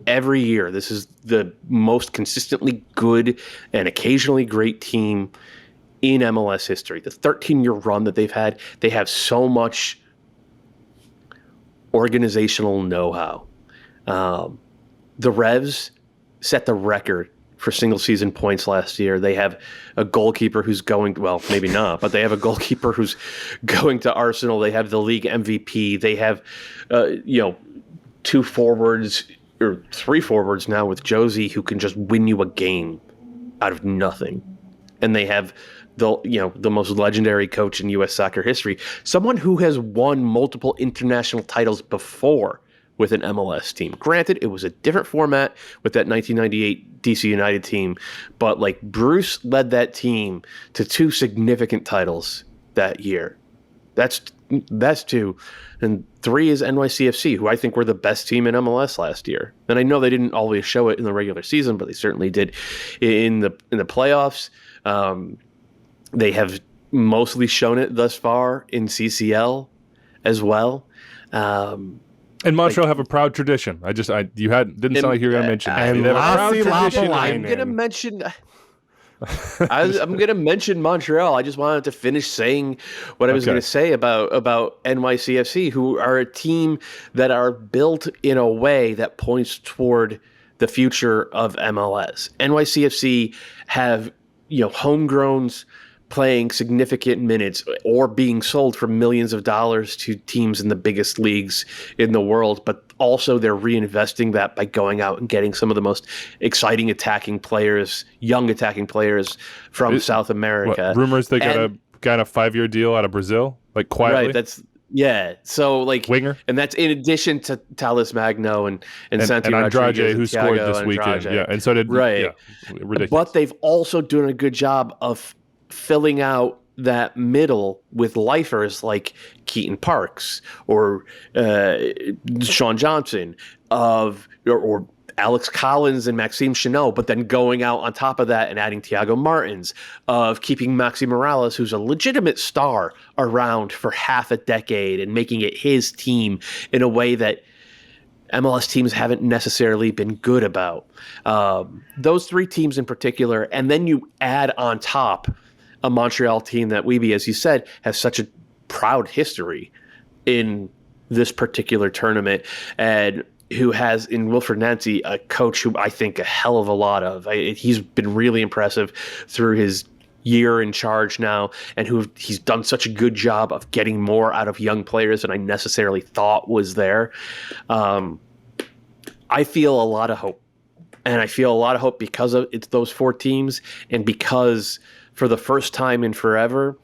every year. This is the most consistently good and occasionally great team in MLS history. The 13-year run that they've had, they have so much organizational know-how. The Revs set the record for single-season points last year. They have a goalkeeper who's going, well, maybe not, but they have a goalkeeper who's going to Arsenal. They have the league MVP. They have, two forwards or three forwards now with Josie who can just win you a game out of nothing. And they have the most legendary coach in U.S. soccer history, someone who has won multiple international titles before with an MLS team. Granted, it was a different format with that 1998 DC United team, but like Bruce led that team to 2 significant titles that year. That's 2. And 3 is NYCFC, who I think were the best team in MLS last year. And I know they didn't always show it in the regular season, but they certainly did in the playoffs. They have mostly shown it thus far in CCL as well. And Montreal have a proud tradition. Didn't sound like you were going to mention that. and They have a proud tradition. I'm going to mention Montreal. I just wanted to finish saying what I was going to say about NYCFC, who are a team that are built in a way that points toward the future of MLS. NYCFC have, homegrowns playing significant minutes or being sold for millions of dollars to teams in the biggest leagues in the world, but also they're reinvesting that by going out and getting some of the most exciting young attacking players from South America. Rumors they got a 5-year deal out of Brazil, like quietly. Right, so like winger, and that's in addition to Talis Magno and Santi Andrade, Rodriguez, who scored this weekend. Yeah, and so did ridiculous. But they've also done a good job of filling out that middle with lifers like Keaton Parks or Sean Johnson or Alex Collins and Maxime Chanot, but then going out on top of that and adding Thiago Martins, of keeping Maxi Morales, who's a legitimate star, around for half a decade and making it his team in a way that MLS teams haven't necessarily been good about. Those 3 teams in particular, and then you add on top a Montreal team that Weeby, as you said, has such a proud history in this particular tournament, and who has in Wilfred Nancy a coach who I think a hell of a lot of. He's been really impressive through his year in charge now, and he's done such a good job of getting more out of young players than I necessarily thought was there. I feel a lot of hope, and I feel a lot of hope because of it's those 4 teams, and because for the first time in forever,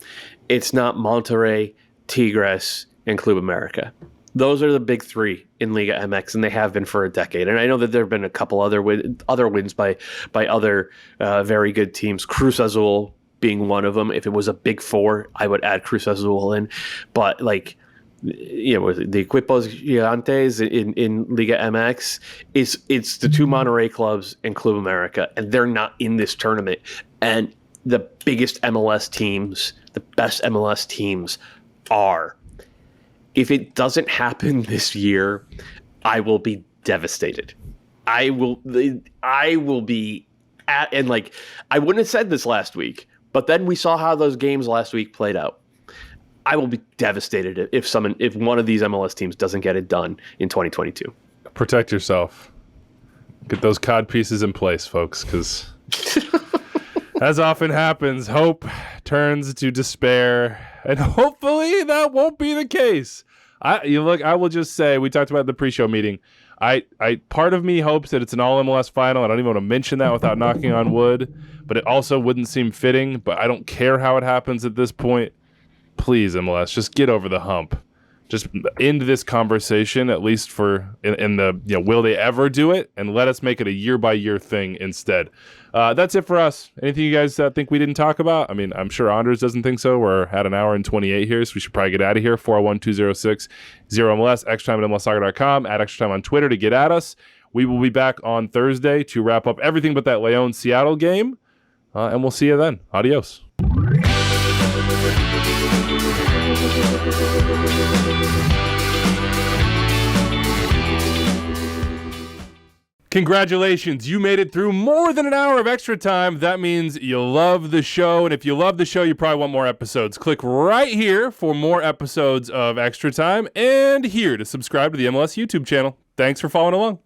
it's not Monterrey, Tigres, and Club America. Those are the big 3 in Liga MX, and they have been for a decade. And I know that there have been a couple other wins by other very good teams. Cruz Azul being one of them. If it was a big 4, I would add Cruz Azul in. But like, the Equipos Gigantes in Liga MX, it's the 2 Monterrey clubs and Club America, and they're not in this tournament. And the biggest MLS teams, the best MLS teams are. If it doesn't happen this year, I will be devastated. I will be and like, I wouldn't have said this last week, but then we saw how those games last week played out. I will be devastated if one of these MLS teams doesn't get it done in 2022. Protect yourself. Get those cod pieces in place, folks, because as often happens, hope turns to despair, and hopefully that won't be the case. I will just say, we talked about the pre-show meeting. Part of me hopes that it's an all-MLS final. I don't even want to mention that without knocking on wood, but it also wouldn't seem fitting. But I don't care how it happens at this point. Please, MLS, just get over the hump. Just end this conversation, at least in the will they ever do it, and let us make it a year-by-year thing instead. That's it for us. Anything you guys think we didn't talk about? I mean, I'm sure Anders doesn't think so. We're at an hour and 28 here, so we should probably get out of here. 401-206-0MLS, extra time at MLSsoccer.com, add extra time on Twitter to get at us. We will be back on Thursday to wrap up everything but that León-Seattle game, and we'll see you then. Adios. Congratulations, you made it through more than an hour of extra time. That means you love the show, and if you love the show, you probably want more episodes. Click right here for more episodes of Extra Time, and here to subscribe to the MLS YouTube channel. Thanks for following along.